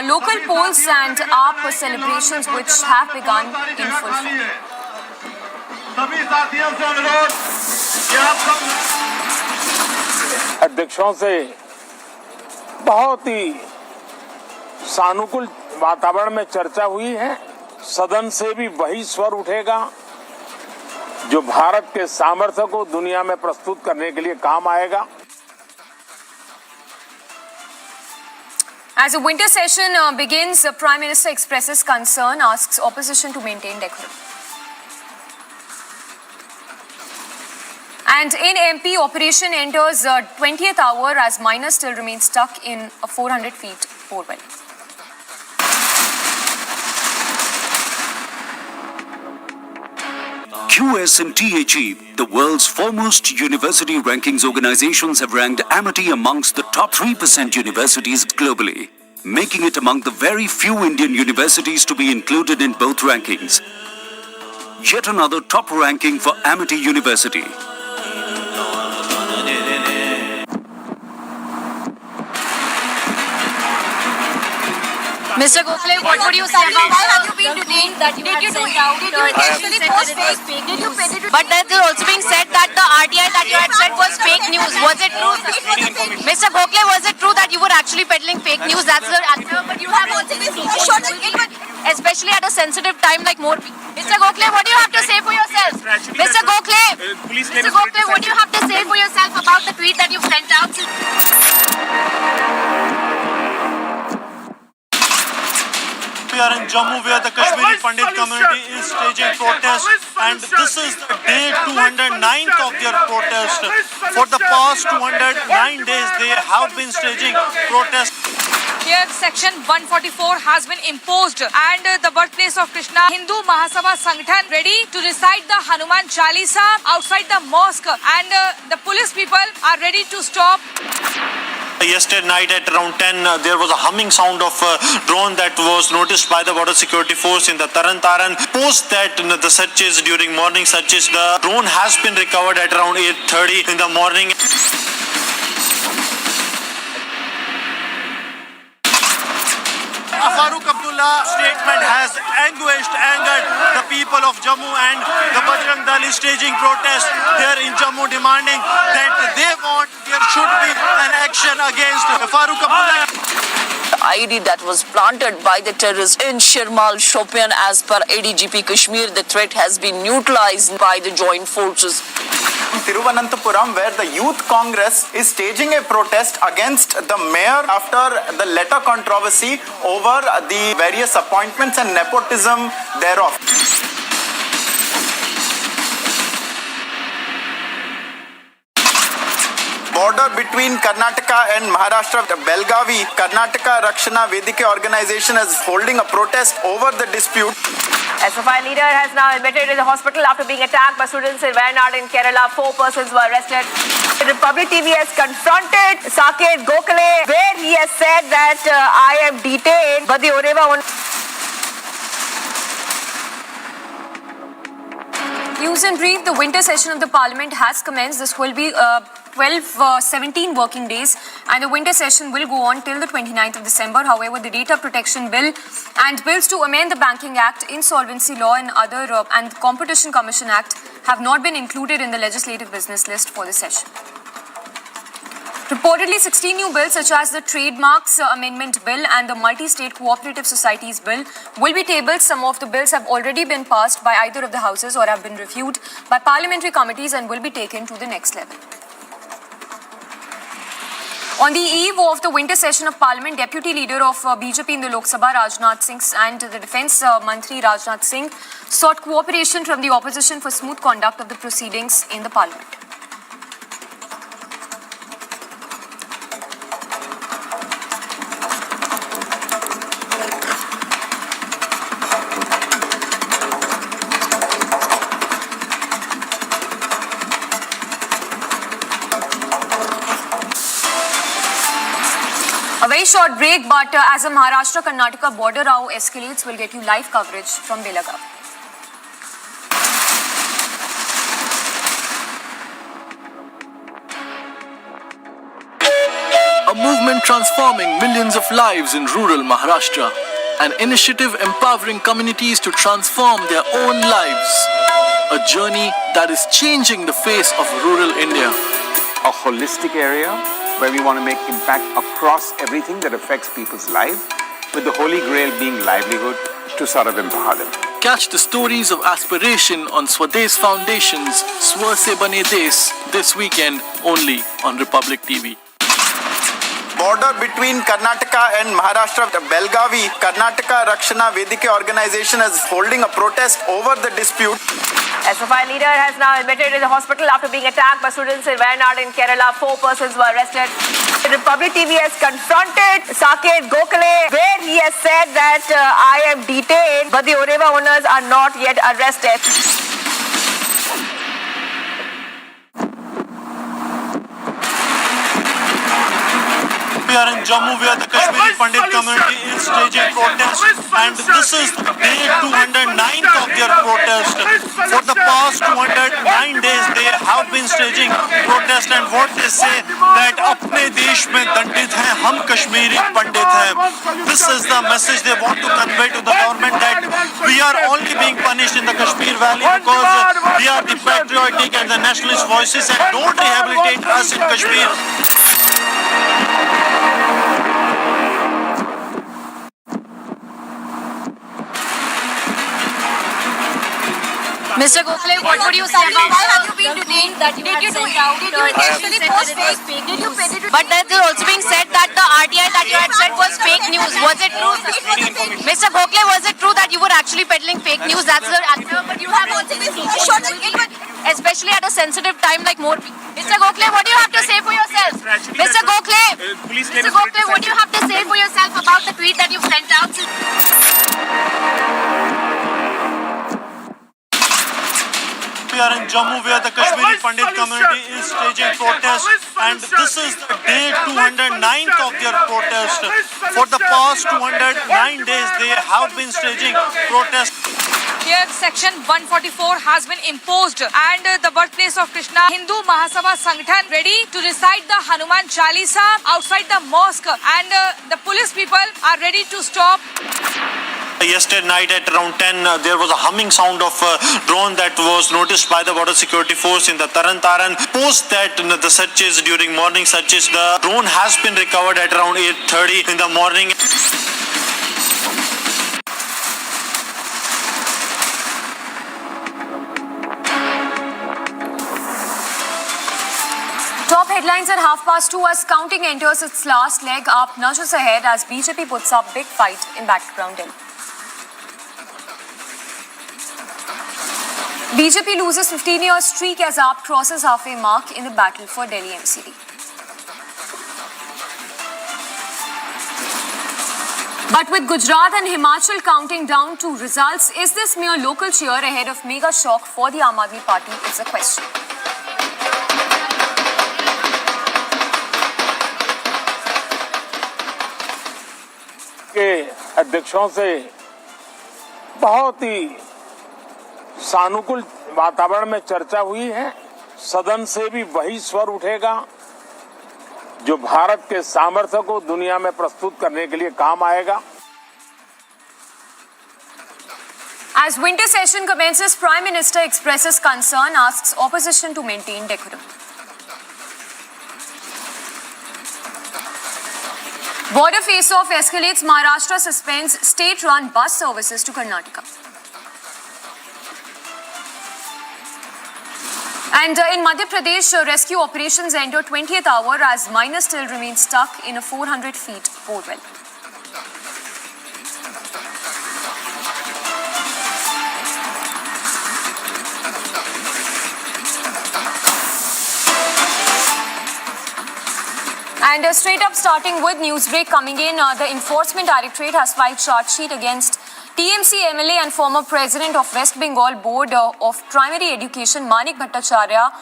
Local polls and AAP celebrations which have begun in full swing. अध्यक्षों से बहुत ही सानुकूल वातावरण में चर्चा हुई है। सदन से भी वही स्वर उठेगा जो भारत के सामर्थ्य को दुनिया में प्रस्तुत करने के लिए काम आएगा। As the winter session begins, the Prime Minister expresses concern, asks opposition to maintain decorum. And in MP, operation enters 20th hour as miners still remain stuck in a 400 feet borewell. QS and THE, the world's foremost university rankings organizations, have ranked Amity amongst the top 3% universities globally, making it among the very few Indian universities to be included in both rankings. Yet another top ranking for Amity University. Mr. Gokhale, what would you say about why have you been detained that you had sent out? Did you intentionally post fake? Did you pay it? But there's also being said that the RTI that you had said was fake news. Was it true? Mr. Gokhale, was it true that you were actually peddling fake news? That's the answer. But you have also been especially at a sensitive time like more. Mr. Gokhale, what do you have to say for yourself? Mr. Gokhale, what do you have to say for yourself about the tweet that you've sent out? We are in Jammu where the Kashmiri Pandit community is staging protests, and this is the day 209th of their protest. For the past 209 days they have been staging protests. Here, Section 144 has been imposed, and the birthplace of Krishna, Hindu Mahasabha Sangathan, ready to recite the Hanuman Chalisa outside the mosque, and the police people are ready to stop. Yesterday night at around 10, there was a humming sound of a drone that was noticed by the border security force in the Taran. Post that, the searches, during morning searches, the drone has been recovered at around 8:30 in the morning. Farooq Abdullah statement has angered the people of Jammu, and the Bajrang Dal is staging protest here in Jammu, demanding that they want there should be an action against Farooq Abdullah. The IED that was planted by the terrorists in Shirmal Shopian, as per ADGP Kashmir, the threat has been neutralized by the joint forces. Thiruvananthapuram, where the Youth Congress is staging a protest against the mayor after the letter controversy over the various appointments and nepotism thereof. Border between Karnataka and Maharashtra, Belgavi, Karnataka Rakshana Vedike organization is holding a protest over the dispute. SFI leader has now admitted in the hospital after being attacked by students in Wayanad in Kerala. 4 persons were arrested. Republic TV has confronted Saket Gokhale, where he has said that I am detained, but the Oreva News in brief, the winter session of the parliament has commenced. This will be 17 working days, and the winter session will go on till the 29th of December. However, the data protection bill and bills to amend the Banking Act, Insolvency Law and other and Competition Commission Act have not been included in the legislative business list for the session. Reportedly, 16 new bills such as the Trademarks Amendment Bill and the Multi-State Cooperative Societies Bill will be tabled. Some of the bills have already been passed by either of the houses or have been reviewed by parliamentary committees and will be taken to the next level. On the eve of the winter session of Parliament, Deputy Leader of BJP in the Lok Sabha, Rajnath Singh, and the Defence Mantri Rajnath Singh sought cooperation from the opposition for smooth conduct of the proceedings in the Parliament. A very short break, but as a Maharashtra-Karnataka border row escalates, we'll get you live coverage from Belagavi. A movement transforming millions of lives in rural Maharashtra. An initiative empowering communities to transform their own lives. A journey that is changing the face of rural India. A holistic area where we want to make impact across everything that affects people's life, with the holy grail being livelihood to sort of empower them. Catch the stories of aspiration on Swadesh Foundation's Swa Se Bane Desh this weekend only on Republic TV. Border between Karnataka and Maharashtra, Belgavi, Karnataka Rakshana Vedike organization is holding a protest over the dispute. SFI leader has now admitted in the hospital after being attacked by students in Wayanad in Kerala. 4 persons were arrested. Republic TV has confronted Saket Gokhale, where he has said that I am detained, but the Oreva owners are not yet arrested. We are in Jammu, where the Kashmiri Pandit community is staging protest, and this is day 209th of their protest. For the past 209 days, they have been staging protest, and what they say that अपने देश में दंडित हैं, हम कश्मीरी पंडित हैं. This is the message they want to convey to the government, that we are only being punished in the Kashmir Valley because we are the patriotic and the nationalist voices, and don't rehabilitate us in Kashmir. Mr. Gokhale, what would you say about why have you been detained that you had sent out? Did you actually post fake? Did you pay it? But there's also being said that the RTI that you had said was fake news. Was it true? Mr. Gokhale, was it true that you were actually peddling fake news? That's the answer. But you have also been shot, especially at a sensitive time like Morbi. Mr. Gokhale, what do you have to say for yourself? Mr. Gokhale, what do you have to say for yourself are in Jammu, where the Kashmiri Pandit community is staging protests, and this is the day 209th of their protest. For the past 209 days, they have been staging protests. Here, Section 144 has been imposed, and the birthplace of Krishna, Hindu Mahasabha Sangathan ready to recite the Hanuman Chalisa outside the mosque, and the police people are ready to stop. Yesterday night at around 10, there was a humming sound of a drone that was noticed by the border security force in the Taran. Post that, the searches, during morning searches, the drone has been recovered at around 8:30 in the morning. Top headlines at 2:30 as counting enters its last leg. AAP nudges ahead as BJP puts up big fight in battleground Delhi. BJP loses 15-year streak as AAP crosses halfway mark in the battle for Delhi MCD. But with Gujarat and Himachal counting down to results, is this mere local cheer ahead of mega shock for the Aam Aadmi Party is a question. के अध्यक्षों से बहुत ही सानुकूल वातावरण में चर्चा हुई है। सदन से भी वही स्वर उठेगा जो भारत के सामर्थ्य को दुनिया में प्रस्तुत करने के लिए काम आएगा। As winter session commences, Prime Minister expresses concern, asks opposition to maintain decorum. Border face-off escalates. Maharashtra suspends state-run bus services to Karnataka. And in Madhya Pradesh, rescue operations enter 20th hour as miners still remain stuck in a 400 feet borewell. And straight up starting with Newsbreak coming in, the Enforcement Directorate has filed charge sheet against TMC MLA and former president of West Bengal Board of Primary Education, Manik Bhattacharya,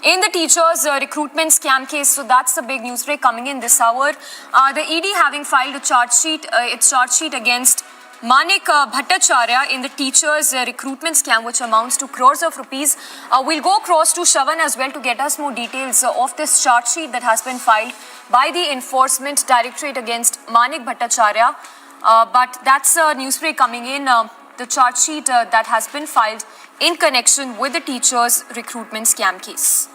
in the teachers' recruitment scam case. So that's the big Newsbreak coming in this hour. The ED having filed a charge sheet, its charge sheet against Manik Bhattacharya in the teachers' recruitment scam, which amounts to crores of rupees. We'll go across to Shravan as well to get us more details of this charge sheet that has been filed by the Enforcement Directorate against Manik Bhattacharya. But that's a Newsbreak coming in, the charge sheet that has been filed in connection with the teachers' recruitment scam case.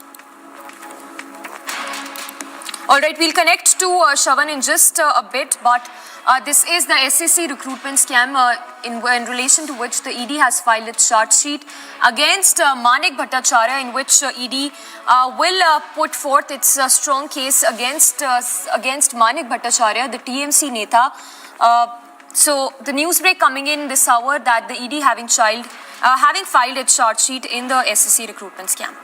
All right, we'll connect to Shravan in just a bit, but this is the SSC recruitment scam in relation to which the ED has filed its charge sheet against Manik Bhattacharya, in which ED will put forth its strong case against Manik Bhattacharya, the TMC Neta. So the Newsbreak coming in this hour that the ED having filed its charge sheet in the SSC recruitment scam.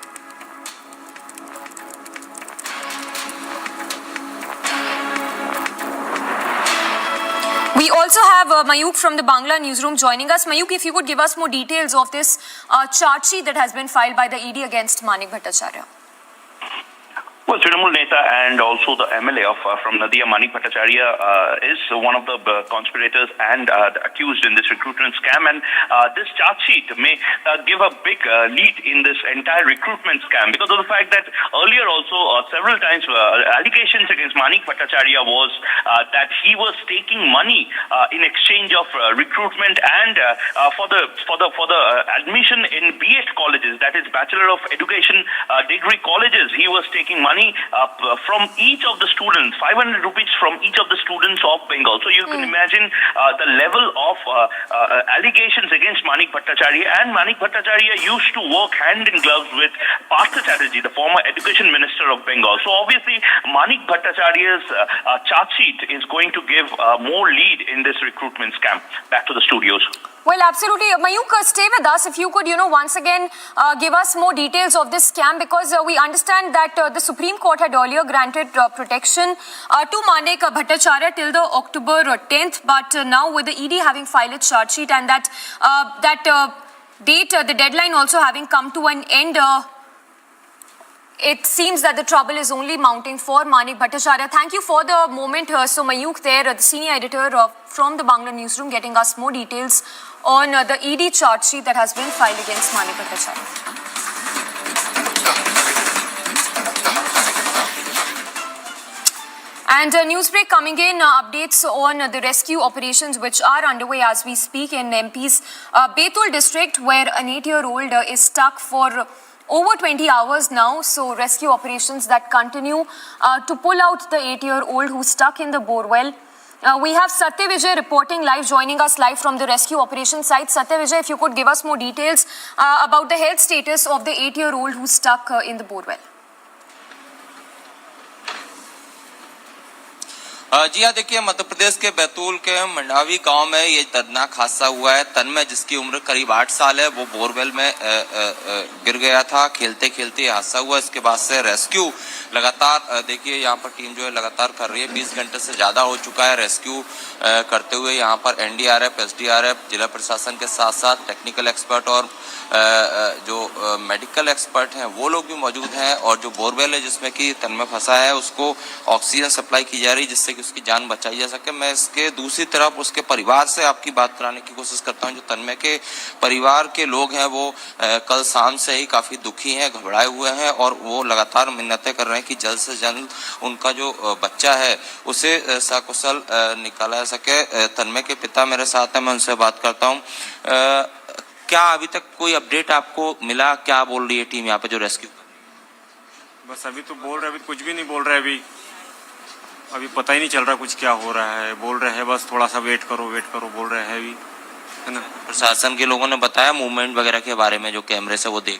We also have Mayuk from the Bangla newsroom joining us. Mayuk, if you could give us more details of this charge sheet that has been filed by the ED against Manik Bhattacharya. Well, Trinamool Neta and also the MLA from Nadia, Manik Bhattacharya, is one of the conspirators and accused in this recruitment scam. And this charge sheet may give a big lead in this entire recruitment scam because of the fact that earlier also several times allegations against Manik Bhattacharya was that he was taking money in exchange of recruitment and for the admission in B.Ed colleges, that is Bachelor of Education degree colleges. He was taking money from each of the students, 500 rupees from each of the students of Bengal. So you can imagine the level of allegations against Manik Bhattacharya. And Manik Bhattacharya used to work hand in gloves with Partha Chatterjee, the former Education Minister of Bengal. So obviously Manik Bhattacharya's charge sheet is going to give more lead in this recruitment scam. Back to the studios. Well, absolutely. Mayuk, stay with us. If you could, once again give us more details of this scam, because we understand that the Supreme Court had earlier granted protection to Manik Bhattacharya till the October 10th. But now with the ED having filed its charge sheet and that date, the deadline also having come to an end, it seems that the trouble is only mounting for Manik Bhattacharya. Thank you for the moment. So Mayuk there, the senior editor from the Bangla newsroom, getting us more details on the ED charge sheet that has been filed against Manik Bhattacharya. And newsbreak coming in, updates on the rescue operations which are underway as we speak in MP's Betul district, where an 8-year-old is stuck for over 20 hours now. So rescue operations that continue to pull out the 8-year-old who's stuck in the borewell. We have Satya Vijay reporting live, joining us live from the rescue operation site. Satya Vijay, if you could give us more details about the health status of the 8-year-old who's stuck in the borewell. जी हाँ, देखिए मध्य प्रदेश के बैतूल के मंडावी गांव में ये दर्दनाक हादसा हुआ है। तन्मय, जिसकी उम्र करीब 8 साल है, वो बोरवेल में गिर गया था। खेलते खेलते हादसा हुआ। इसके बाद से रेस्क्यू लगातार, देखिए यहाँ पर टीम जो है लगातार कर रही है। 20 घंटे से ज्यादा हो चुका है रेस्क्यू करते हुए। यहाँ पर एनडीआरएफ, एसडीआरएफ, जिला प्रशासन के साथ साथ टेक्निकल एक्सपर्ट और जो मेडिकल एक्सपर्ट हैं वो लोग भी मौजूद हैं। और जो बोरवेल है जिसमें कि तन्मय फंसा है, उसको ऑक्सीजन सप्लाई की जा रही है जिससे कि उसकी जान बचाई जा सके। मैं इसके दूसरी तरफ उसके परिवार से आपकी बात कराने की कोशिश करता हूं। जो तन्मय के परिवार के लोग हैं वो कल शाम से ही काफी दुखी हैं, घबराए हुए हैं और वो लगातार मिन्नतें कर रहे हैं कि जल्द से जल्द उनका जो बच्चा है उसे सकुशल निकाला जा सके। तन्मय के पिता मेरे साथ हैं, मैं उनसे बात करता हूँ। क्या अभी तक कोई अपडेट आपको मिला? क्या बोल रही है टीम यहाँ पे जो रेस्क्यू? बस अभी तो बोल रहे, अभी कुछ भी नहीं बोल रहे। अभी पता ही नहीं चल रहा कुछ क्या हो रहा है। बोल रहे हैं बस थोड़ा सा वेट करो बोल रहे हैं अभी, है ना। प्रशासन के लोगों ने बताया मूवमेंट वगैरह के बारे में, जो कैमरे से वो देख?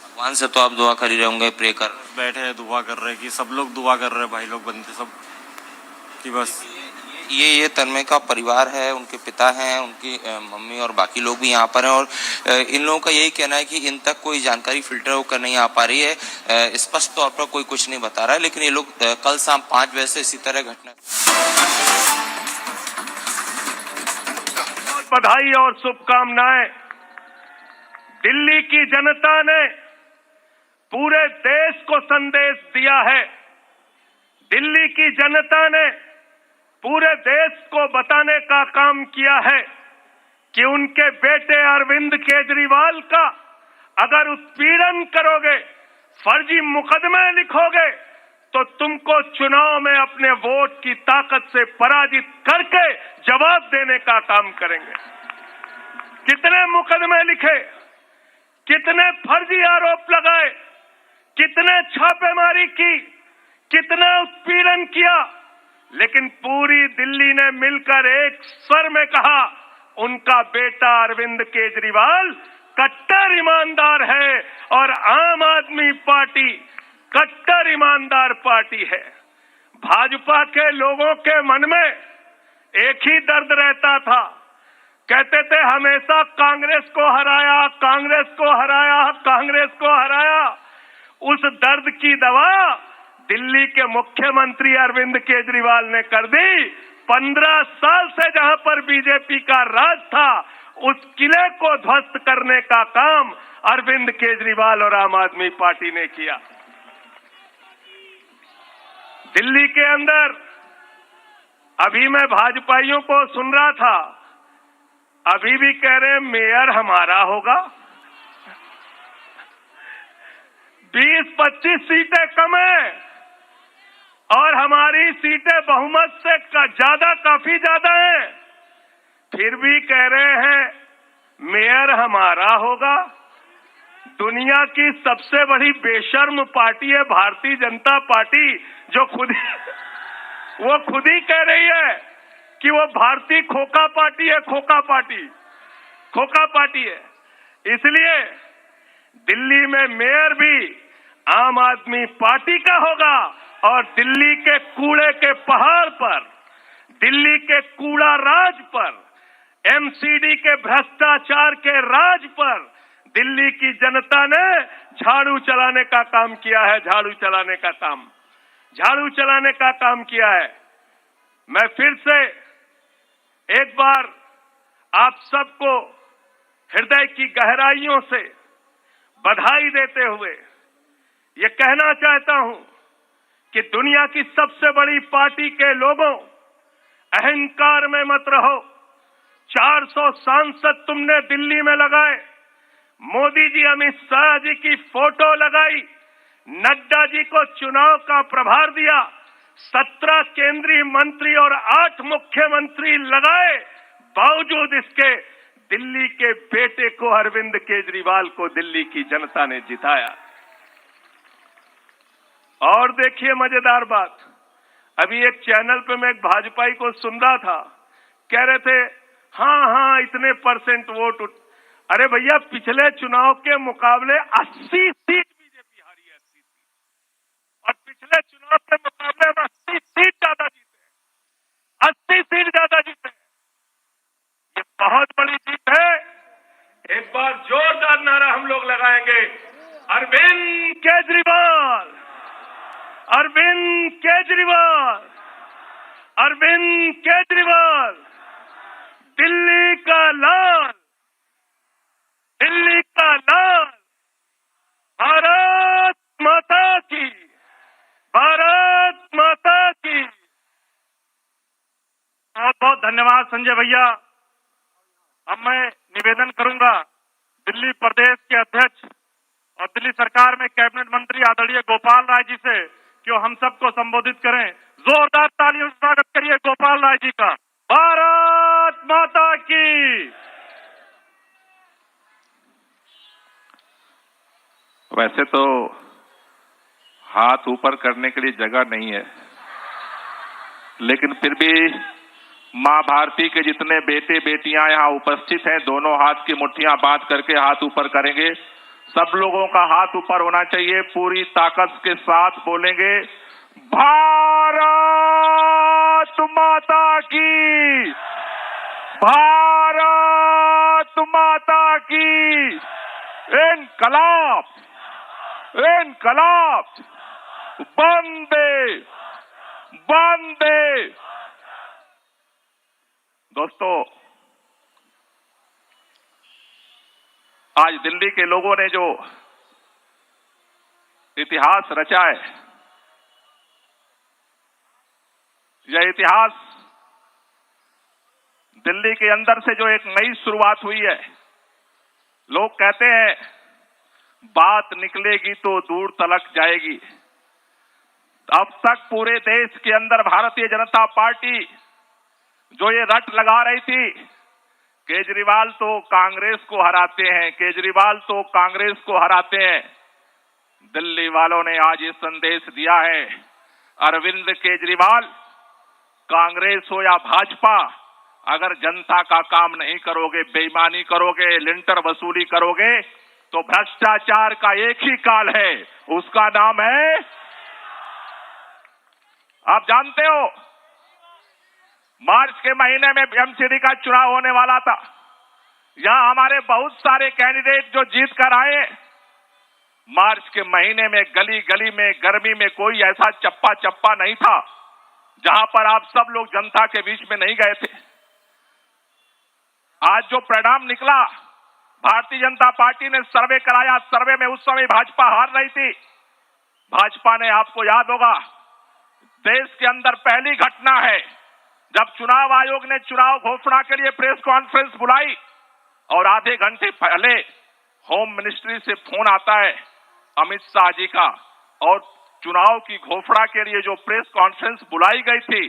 भगवान से तो आप दुआ कर ही रहे होंगे, प्रे कर बैठे हैं, दुआ कर रहे हैं कि सब लोग दुआ कर रहे हैं, भाई लोग बंदे सब, कि बस ये तन्मय का परिवार है, उनके पिता हैं, उनकी मम्मी और बाकी लोग भी यहाँ पर हैं। और इन लोगों का यही कहना है कि इन तक कोई जानकारी फिल्टर होकर नहीं आ पा रही है। स्पष्ट तौर पर कोई कुछ नहीं बता रहा है, लेकिन ये लोग कल शाम 5 बजे से इसी तरह घटना। बधाई और शुभकामनाएं। दिल्ली की जनता ने पूरे देश को संदेश दिया है। दिल्ली की जनता ने पूरे देश को बताने का काम किया है कि उनके बेटे अरविंद केजरीवाल का अगर उत्पीड़न करोगे, फर्जी मुकदमे लिखोगे, तो तुमको चुनाव में अपने वोट की ताकत से पराजित करके जवाब देने का काम करेंगे। कितने मुकदमे लिखे, कितने फर्जी आरोप लगाए, कितने छापेमारी की, कितना उत्पीड़न किया, लेकिन पूरी दिल्ली ने मिलकर एक स्वर में कहा उनका बेटा अरविंद केजरीवाल कट्टर ईमानदार है और आम आदमी पार्टी कट्टर ईमानदार पार्टी है। भाजपा के लोगों के मन में एक ही दर्द रहता था, कहते थे हमेशा कांग्रेस को हराया, कांग्रेस को हराया, कांग्रेस को हराया। उस दर्द की दवा दिल्ली के मुख्यमंत्री अरविंद केजरीवाल ने कर दी। 15 साल से जहां पर बीजेपी का राज था, उस किले को ध्वस्त करने का काम अरविंद केजरीवाल और आम आदमी पार्टी ने किया। दिल्ली के अंदर अभी मैं भाजपाइयों को सुन रहा था, अभी भी कह रहे मेयर हमारा होगा। 20-25 सीटें कम है और हमारी सीटें बहुमत से ज्यादा, काफी ज्यादा हैं, फिर भी कह रहे हैं मेयर हमारा होगा। दुनिया की सबसे बड़ी बेशर्म पार्टी है भारतीय जनता पार्टी, जो वो खुद ही कह रही है कि वो भारतीय खोखा पार्टी है, खोखा पार्टी है। इसलिए दिल्ली में मेयर भी आम आदमी पार्टी का होगा और दिल्ली के कूड़े के पहाड़ पर, दिल्ली के कूड़ा राज पर, MCD के भ्रष्टाचार के राज पर दिल्ली की जनता ने झाड़ू चलाने का काम किया है। झाड़ू चलाने का काम किया है। मैं फिर से एक बार आप सबको हृदय की गहराइयों से बधाई देते हुए ये कहना चाहता हूं कि दुनिया की सबसे बड़ी पार्टी के लोगों, अहंकार में मत रहो। 400 सांसद तुमने दिल्ली में लगाए, मोदी जी अमित शाह जी की फोटो लगाई, नड्डा जी को चुनाव का प्रभार दिया, 17 केंद्रीय मंत्री और 8 मुख्यमंत्री लगाए, बावजूद इसके दिल्ली के बेटे को, अरविंद केजरीवाल को दिल्ली की जनता ने जिताया। और देखिए मजेदार बात, अभी एक चैनल पे मैं एक भाजपाई को सुन रहा था, कह रहे थे हाँ इतने % वोट अरे भैया, पिछले चुनाव के मुकाबले 80 सीट बीजेपी हारी है, 80 सीट, और पिछले चुनाव के मुकाबले में 80 सीट ज्यादा जीते, 80 सीट ज्यादा जीते। ये बहुत बड़ी जीत है। एक बार जोरदार नारा हम लोग लगाएंगे, अरविंद केजरीवाल, अरविंद केजरीवाल, अरविंद केजरीवाल, दिल्ली का लाल, दिल्ली का लाल, भारत माता की, भारत माता की। बहुत बहुत धन्यवाद संजय भैया। अब मैं निवेदन करूंगा दिल्ली प्रदेश के अध्यक्ष और दिल्ली सरकार में कैबिनेट मंत्री आदरणीय गोपाल राय जी से कि वो हम सबको संबोधित करें। जोरदार तालियों से स्वागत करिए गोपाल राय जी का। भारत माता की। वैसे तो हाथ ऊपर करने के लिए जगह नहीं है, लेकिन फिर भी मां भारती के जितने बेटे बेटियां यहां उपस्थित हैं, दोनों हाथ की मुट्ठियां बांध करके हाथ ऊपर करेंगे। सब लोगों का हाथ ऊपर होना चाहिए, पूरी ताकत के साथ बोलेंगे, भारत माता की, भारत माता की। इनकलाब, इनकलाब, वंदे, वंदे। दोस्तों, आज दिल्ली के लोगों ने जो इतिहास रचा है, यह इतिहास दिल्ली के अंदर से जो एक नई शुरुआत हुई है। लोग कहते हैं बात निकलेगी तो दूर तलक जाएगी। अब तक पूरे देश के अंदर भारतीय जनता पार्टी जो ये रट लगा रही थी, केजरीवाल तो कांग्रेस को हराते हैं, केजरीवाल तो कांग्रेस को हराते हैं। दिल्ली वालों ने आज ये संदेश दिया है, अरविंद केजरीवाल, कांग्रेस हो या भाजपा, अगर जनता का काम नहीं करोगे, बेईमानी करोगे, लिंटर वसूली करोगे, तो भ्रष्टाचार का एक ही काल है, उसका नाम है, आप जानते हो, मार्च के महीने में MCD का चुनाव होने वाला था। यहां हमारे बहुत सारे कैंडिडेट जो जीत कर आए, मार्च के महीने में गली गली में गर्मी में कोई ऐसा चप्पा चप्पा नहीं था जहां पर आप सब लोग जनता के बीच में नहीं गए थे। आज जो परिणाम निकला, भारतीय जनता पार्टी ने सर्वे कराया, सर्वे में उस समय भाजपा हार रही थी। भाजपा ने, आपको याद होगा, देश के अंदर पहली घटना है जब चुनाव आयोग ने चुनाव घोषणा के लिए प्रेस कॉन्फ्रेंस बुलाई और आधे घंटे पहले होम मिनिस्ट्री से फोन आता है अमित शाह जी का, और चुनाव की घोषणा के लिए जो प्रेस कॉन्फ्रेंस बुलाई गई थी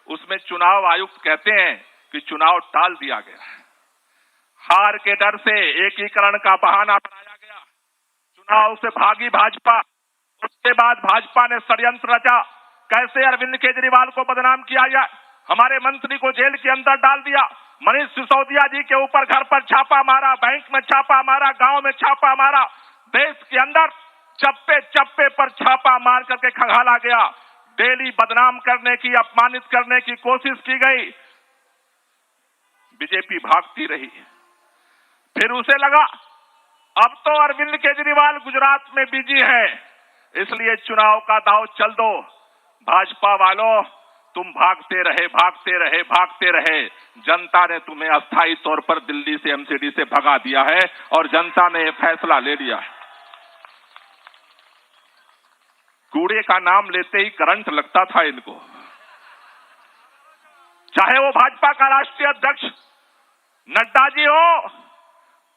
उसमें चुनाव आयुक्त कहते हैं कि चुनाव टाल दिया गया। हार के डर से एकीकरण का बहाना बनाया गया, चुनाव से भागी भाजपा। उसके बाद भाजपा ने षड्यंत्र रचा, कैसे अरविंद केजरीवाल को बदनाम किया जाए, हमारे मंत्री को जेल के अंदर डाल दिया, मनीष सिसोदिया जी के ऊपर घर पर छापा मारा, बैंक में छापा मारा, गांव में छापा मारा, देश के अंदर चप्पे चप्पे पर छापा मार करके खंगाला गया। डेली बदनाम करने की, अपमानित करने की कोशिश की गई, बीजेपी भागती रही। फिर उसे लगा अब तो अरविंद केजरीवाल गुजरात में बिजी है, इसलिए चुनाव का दांव चल दो। भाजपा वालों, तुम भागते रहे। जनता ने तुम्हें अस्थायी तौर पर दिल्ली से एमसीडी से भगा दिया है और जनता ने यह फैसला ले लिया है। कूड़े का नाम लेते ही करंट लगता था इनको, चाहे वो भाजपा का राष्ट्रीय अध्यक्ष नड्डा जी हो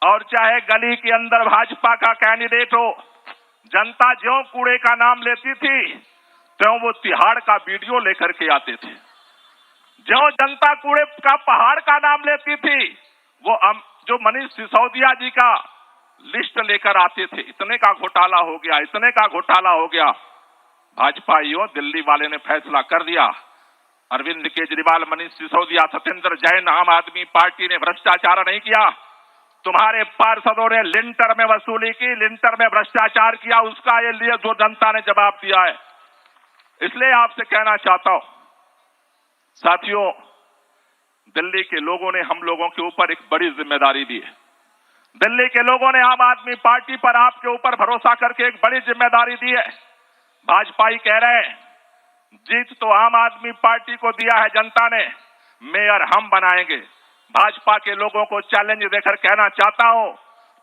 और चाहे गली के अंदर भाजपा का कैंडिडेट हो। जनता ज्यों कूड़े का नाम लेती थी त्यों वो तिहाड़ का वीडियो लेकर के आते थे। ज्यों जनता कूड़े का पहाड़ का नाम लेती थी वो जो मनीष सिसोदिया जी का लिस्ट लेकर आते थे। इतने का घोटाला हो गया, इतने का घोटाला हो गया। भाजपाइयों, दिल्ली वाले ने फैसला कर दिया। अरविंद केजरीवाल, मनीष सिसोदिया, सत्येंद्र जैन, आम आदमी पार्टी ने भ्रष्टाचार नहीं किया। तुम्हारे पार्षदों ने लिंटर में वसूली की, लिंटर में भ्रष्टाचार किया, उसका ये लिए जो जनता ने जवाब दिया है। इसलिए आपसे कहना चाहता हूं साथियों, दिल्ली के लोगों ने हम लोगों के ऊपर एक बड़ी जिम्मेदारी दी है। दिल्ली के लोगों ने आम आदमी पार्टी पर आपके ऊपर भरोसा करके एक बड़ी जिम्मेदारी दी है। भाजपाई कह रहे हैं जीत तो आम आदमी पार्टी को दिया है जनता ने, मेयर हम बनाएंगे। भाजपा के लोगों को चैलेंज देकर कहना चाहता हूं,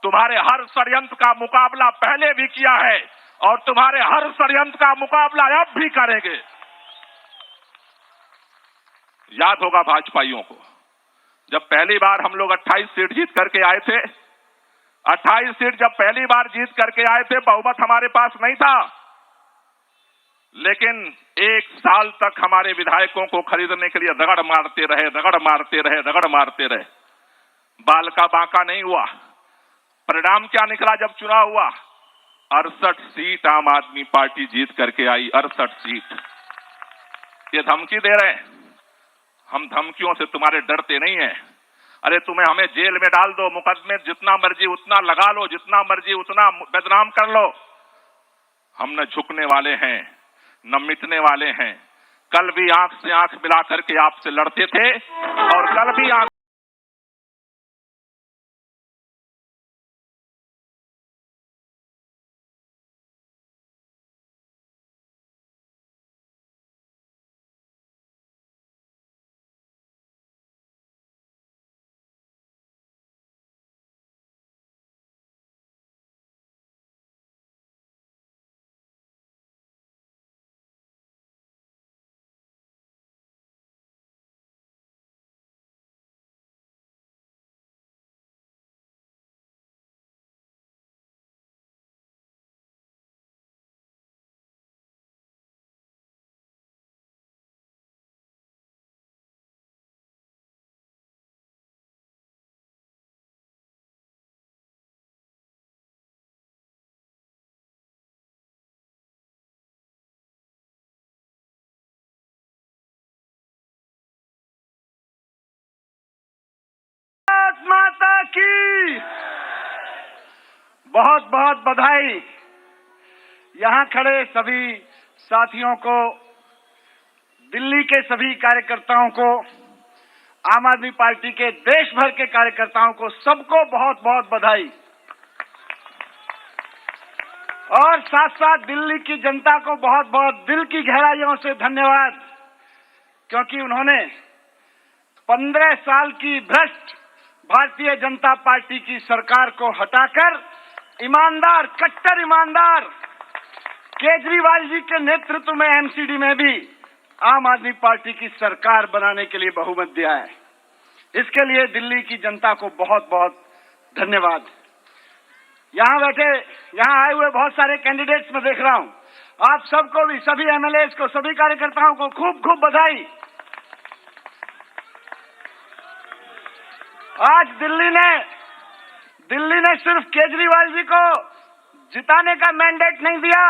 तुम्हारे हर षड्यंत्र का मुकाबला पहले भी किया है और तुम्हारे हर षड्यंत्र का मुकाबला अब भी करेंगे। याद होगा भाजपाइयों को, जब पहली बार हम लोग 28 सीट जीत करके आए थे, 28 सीट जब पहली बार जीत करके आए थे, बहुमत हमारे पास नहीं था, लेकिन एक साल तक हमारे विधायकों को खरीदने के लिए दगड़ मारते रहे। बाल का बांका नहीं हुआ। परिणाम क्या निकला जब चुनाव हुआ? 68 सीट आम आदमी पार्टी जीत करके आई, 68 सीट। ये धमकी दे रहे हैं, हम धमकियों से तुम्हारे डरते नहीं है। अरे तुम्हें हमें जेल में डाल दो, मुकदमे जितना मर्जी उतना लगा लो, जितना मर्जी उतना बदनाम कर लो, हम न झुकने वाले हैं न मिटने वाले हैं। कल भी आंख से आंख मिला करके आपसे लड़ते थे और कल भी आंख माता की बहुत बहुत बधाई। यहाँ खड़े सभी साथियों को, दिल्ली के सभी कार्यकर्ताओं को, आम आदमी पार्टी के देश भर के कार्यकर्ताओं को, सबको बहुत बहुत बधाई। और साथ साथ दिल्ली की जनता को बहुत बहुत दिल की गहराइयों से धन्यवाद, क्योंकि उन्होंने 15 साल की भ्रष्ट भारतीय जनता पार्टी की सरकार को हटाकर ईमानदार, कट्टर ईमानदार केजरीवाल जी के नेतृत्व में एमसीडी में भी आम आदमी पार्टी की सरकार बनाने के लिए बहुमत दिया है। इसके लिए दिल्ली की जनता को बहुत बहुत धन्यवाद। यहाँ बैठे, यहाँ आए हुए बहुत सारे कैंडिडेट्स में देख रहा हूँ, आप सबको भी, सभी एमएलएज को, सभी कार्यकर्ताओं को खूब खूब बधाई। आज दिल्ली ने सिर्फ केजरीवाल जी को जिताने का मैंडेट नहीं दिया,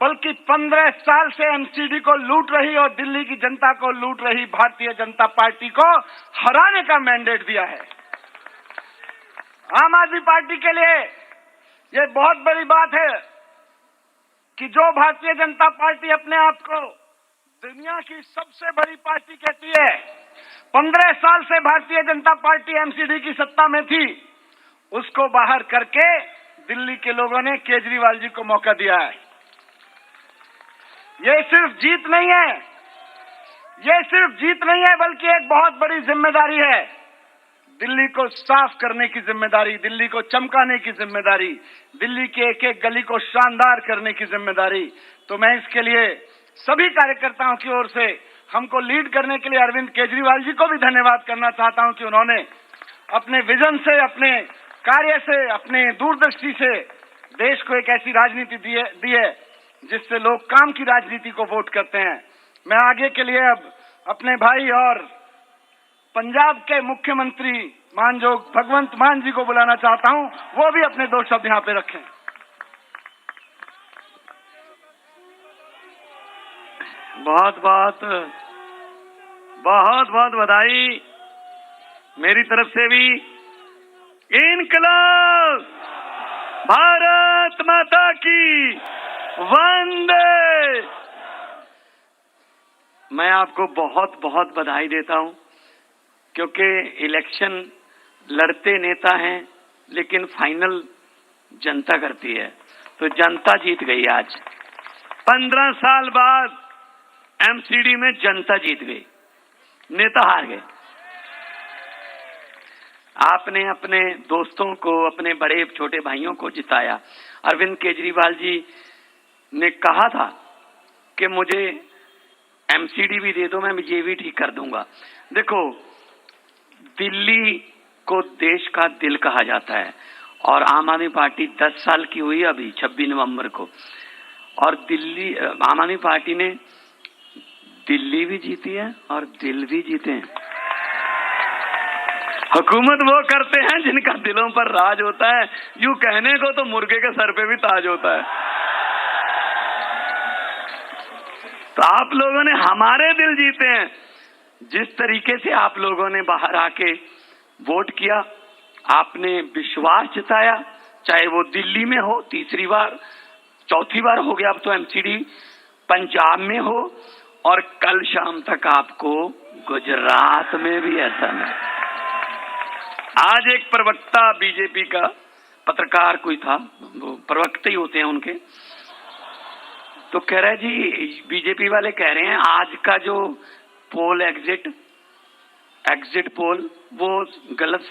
बल्कि 15 साल से एमसीडी को लूट रही और दिल्ली की जनता को लूट रही भारतीय जनता पार्टी को हराने का मैंडेट दिया है। आम आदमी पार्टी के लिए ये बहुत बड़ी बात है कि जो भारतीय जनता पार्टी अपने आप को दुनिया की सबसे बड़ी पार्टी कहती है, 15 साल से भारतीय जनता पार्टी एमसीडी की सत्ता में थी, उसको बाहर करके दिल्ली के लोगों ने केजरीवाल जी को मौका दिया है। ये सिर्फ जीत नहीं है, ये सिर्फ जीत नहीं है बल्कि एक बहुत बड़ी जिम्मेदारी है। दिल्ली को साफ करने की जिम्मेदारी, दिल्ली को चमकाने की जिम्मेदारी, दिल्ली के एक एक गली को शानदार करने की जिम्मेदारी। तो मैं इसके लिए सभी कार्यकर्ताओं की ओर से हमको लीड करने के लिए अरविंद केजरीवाल जी को भी धन्यवाद करना चाहता हूं कि उन्होंने अपने विजन से, अपने कार्य से, अपने दूरदृष्टि से देश को एक ऐसी राजनीति दी है जिससे लोग काम की राजनीति को वोट करते हैं। मैं आगे के लिए अब अपने भाई और पंजाब के मुख्यमंत्री मानजोग भगवंत मान जी को बुलाना चाहता हूं, वो भी अपने 2 शब्द यहां पे रखें। बहुत बहुत बधाई मेरी तरफ से भी। इनकलाब, भारत माता की वंदे। मैं आपको बहुत बहुत बधाई देता हूं क्योंकि इलेक्शन लड़ते नेता हैं लेकिन फाइनल जनता करती है, तो जनता जीत गई। आज 15 साल बाद एमसीडी में जनता जीत गई, नेता हार गए। आपने अपने दोस्तों को, अपने बड़े छोटे भाइयों को जिताया। अरविंद केजरीवाल जी ने कहा था कि मुझे एमसीडी भी दे दो, मैं ये भी ठीक कर दूंगा। देखो, दिल्ली को देश का दिल कहा जाता है और आम आदमी पार्टी 10 साल की हुई अभी 26 नवंबर को, और आम आदमी पार्टी ने दिल्ली भी जीती है और दिल भी जीते हैं। हुकूमत वो करते हैं जिनका दिलों पर राज होता है। यूं कहने को तो मुर्गे के सर पे भी ताज होता है। तो आप लोगों ने हमारे दिल जीते हैं। जिस तरीके से आप लोगों ने बाहर आके वोट किया, आपने विश्वास जताया, चाहे वो दिल्ली में हो, 3री बार 4थी बार हो गया अब तो एमसीडी, पंजाब में हो, और कल शाम तक आपको गुजरात में भी ऐसा नहीं। आज एक प्रवक्ता बीजेपी का पत्रकार कोई था, वो प्रवक्ता ही होते हैं उनके, तो कह रहा है जी, बीजेपी वाले कह रहे हैं आज का जो पोल एग्जिट पोल वो गलत